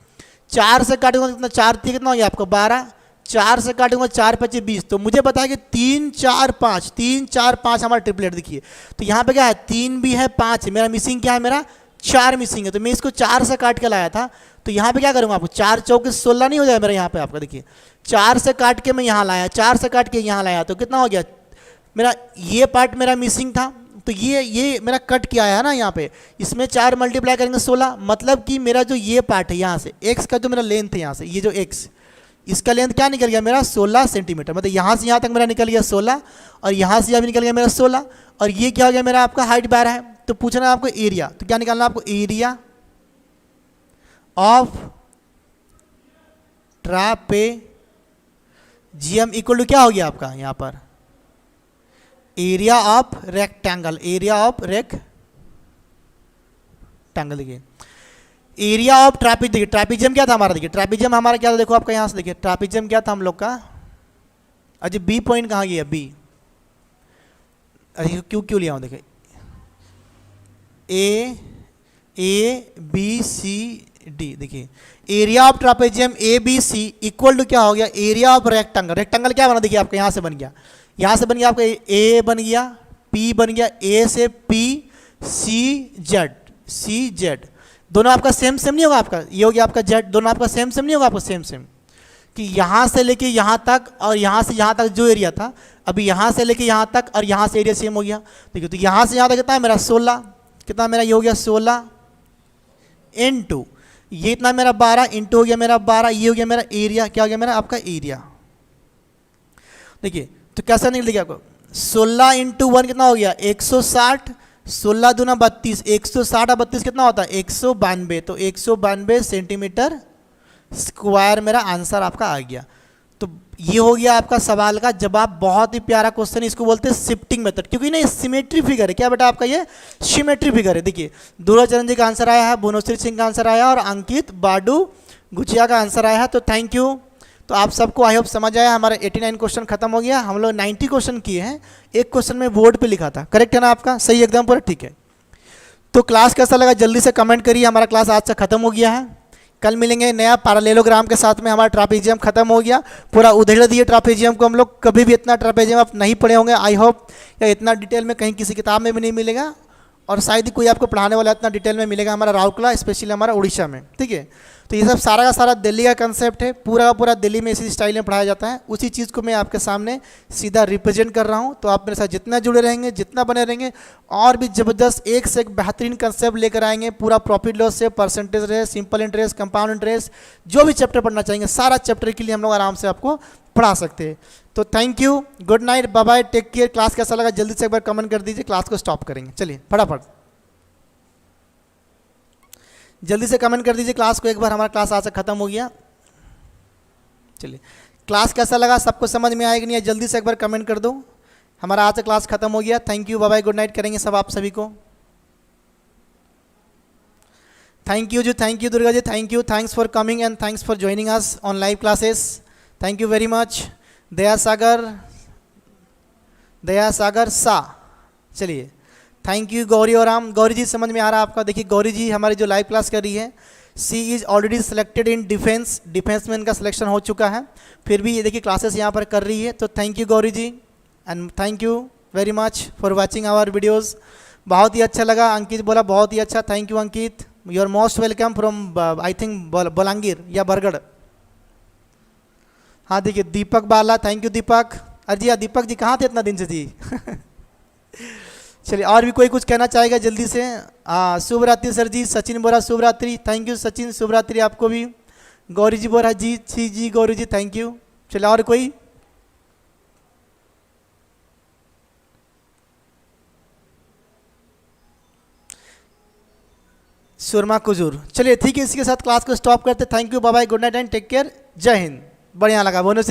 4 से काटूंगा कितना, 4 कितना हो गया आपको 12, 4 से काटूंगा 4 × 5 = 20, तो मुझे पता है कि 3 4 5 3 4 5 हमारा ट्रिपलेट, देखिए, तो यहाँ पे क्या है 3 भी है 5 है, मेरा मिसिंग क्या है, मेरा 4 मिसिंग है, तो मैं इसको 4 से काट के लाया था, तो यहाँ पे क्या करूँगा आपको 4 चौके 16 नहीं हो जाएगा मेरा यहाँ पे आपका, देखिए 4 से काट के मैं यहाँ लाया, 4 से काट के यहाँ लाया, तो कितना हो गया मेरा, ये पार्ट मेरा मिसिंग था, तो ये मेरा कट किया है ना यहाँ पे, इसमें 4 मल्टीप्लाई करेंगे 16, मतलब कि मेरा जो ये पार्ट है यहाँ से x का जो मेरा लेंथ है यहाँ से, ये जो x, इसका लेंथ क्या निकल गया मेरा 16 सेंटीमीटर, मतलब यहाँ से यहाँ तक मेरा निकल गया 16, और यहाँ से यहाँ भी निकल गया मेरा 16, और ये क्या हो गया मेरा आपका हाइट 12 है। तो पूछना है आपको एरिया, तो क्या निकालना आपको, area of trapezium equal to क्या हो गया आपका यहाँ पर, area of rectangle, area of rectangle, देखिए एरिया ऑफ ट्रापेजियम, देखिए ट्रापेजियम क्या था हमारा, देखिए ट्रापेजियम हमारा क्या था, देखो आपका यहाँ से देखिए ट्रापेजियम क्या था हम लोग का, अच्छा बी पॉइंट कहाँ गया, बी, अच्छा क्यों लिया हूँ, देखिए ABCD, देखिए area of trapezium ABC equal to क्या हो गया, एरिया ऑफ रेक्टेंगल, रेक्टेंगल क्या बना, देखिए आपका यहाँ से बन गया, यहाँ से बन गया आपका A बन गया, P बन गया, A से P CZ दोनों आपका सेम नहीं होगा आपका, ये हो गया आपका Z, दोनों आपका सेम नहीं होगा आपका, सेम कि यहाँ से लेके यहाँ तक और यहाँ से यहाँ तक जो एरिया था, अभी यहाँ से लेके यहाँ तक और यहाँ से एरिया सेम हो गया, देखिए, तो यहाँ से यहाँ तक कितना है मेरा 16, कितना मेरा ये हो गया 16 इंटू ये इतना मेरा 12 इंटू हो गया मेरा 12, ये हो गया मेरा एरिया, क्या हो गया मेरा आपका एरिया, देखिए, तो कैसा निकल गया आपको 16 इंटू 1 कितना हो गया 160, 16 दूना 32, 160 और 32 कितना होता है 192, तो 192 सेंटीमीटर स्क्वायर मेरा आंसर आपका आ गया। तो ये हो गया आपका सवाल का जवाब, बहुत ही प्यारा क्वेश्चन, इसको बोलते हैं शिफ्टिंग मेथड, क्योंकि ना ये सिमेट्री फिगर है, क्या बेटा आपका ये सिमेट्री फिगर है। देखिए दुर्गाचरण जी का आंसर आया है, भुवनेश्वरी सिंह का आंसर आया और अंकित बाडू गुचिया का आंसर आया है, तो थैंक यू। तो आप सबको आई होप समझ आया, हमारा 89 क्वेश्चन खत्म हो गया, हम लोग 90 क्वेश्चन किए हैं, एक क्वेश्चन में बोर्ड पे लिखा था, करेक्ट है ना आपका, सही एकदम पूरा ठीक है। तो क्लास कैसा लगा जल्दी से कमेंट करिए, हमारा क्लास आज से खत्म हो गया है, कल मिलेंगे नया पैरेललोग्राम के साथ में। हमारा ट्रापेजियम खत्म हो गया, पूरा उधेड़ दिए ट्रापेजियम को हम लोग, कभी भी इतना ट्रापेजियम आप नहीं पढ़े होंगे आई होप, या इतना डिटेल में कहीं किसी किताब में भी नहीं मिलेगा, और शायद ही कोई आपको पढ़ाने वाला इतना डिटेल में मिलेगा हमारा राउरकेला, स्पेशली हमारा उड़ीसा में, ठीक है। तो ये सब सारा का सारा दिल्ली का कंसेप्ट है, पूरा का पूरा दिल्ली में इसी स्टाइल में पढ़ाया जाता है। उसी चीज़ को मैं आपके सामने सीधा रिप्रेजेंट कर रहा हूँ। तो आप मेरे साथ जितना जुड़े रहेंगे, जितना बने रहेंगे, और भी ज़बरदस्त एक से एक बेहतरीन कंसेप्ट लेकर आएंगे। पूरा प्रॉफिट लॉस से percentage rate, simple interest, compound interest, जो भी चैप्टर पढ़ना चाहेंगे सारा चैप्टर के लिए हम लोग आराम से आपको पढ़ा सकते हैं। तो thank you, good night, bye bye, take care. Class कैसा लगा जल्दी से एक बार कमेंट कर दीजिए, क्लास को स्टॉप करेंगे। चलिए फटाफट जल्दी से कमेंट कर दीजिए क्लास को, एक बार हमारा क्लास आज से ख़त्म हो गया। चलिए क्लास कैसा लगा, सबको समझ में आएगा नहीं है, जल्दी से एक बार कमेंट कर दो। हमारा आज से क्लास ख़त्म हो गया। Thank you, bye bye, good night करेंगे सब आप सभी को। थैंक यू जी, thank you Durga ji, thank you, thanks for coming and thanks for joining us on live classes. Thank you very much. Daya Sagar सा, चलिए थैंक यू। गौरी और राम, गौरी जी समझ में आ रहा है आपका। देखिए गौरी जी हमारी जो लाइव क्लास कर रही है, she is already selected in defence, defence में इनका सिलेक्शन हो चुका है, फिर भी ये देखिए क्लासेस यहाँ पर कर रही है। तो thank you Gauri ji, and thank you very much for watching our videos. बहुत ही अच्छा लगा, अंकित बोला बहुत ही अच्छा, thank you Ankit. You are most welcome from I think Balangir या बरगढ़। हाँ देखिए दीपक बाला, थैंक यू दीपक। अरे जी दीपक जी कहाँ थे इतना दिन से जी चलिए और भी कोई कुछ कहना चाहेगा जल्दी से। शुभ रात्रि सर जी, सचिन बोरा शुभ रात्रि, थैंक यू सचिन, शुभ रात्रि आपको भी। गौरी जी बोरा जी गौरी जी थैंक यू। चलिए और कोई, सुरमा कुजूर। चलिए ठीक है, इसके साथ क्लास को स्टॉप करते। Thank you, bye bye, good night and take care, जय हिंद। बढ़िया लगा बोनो से।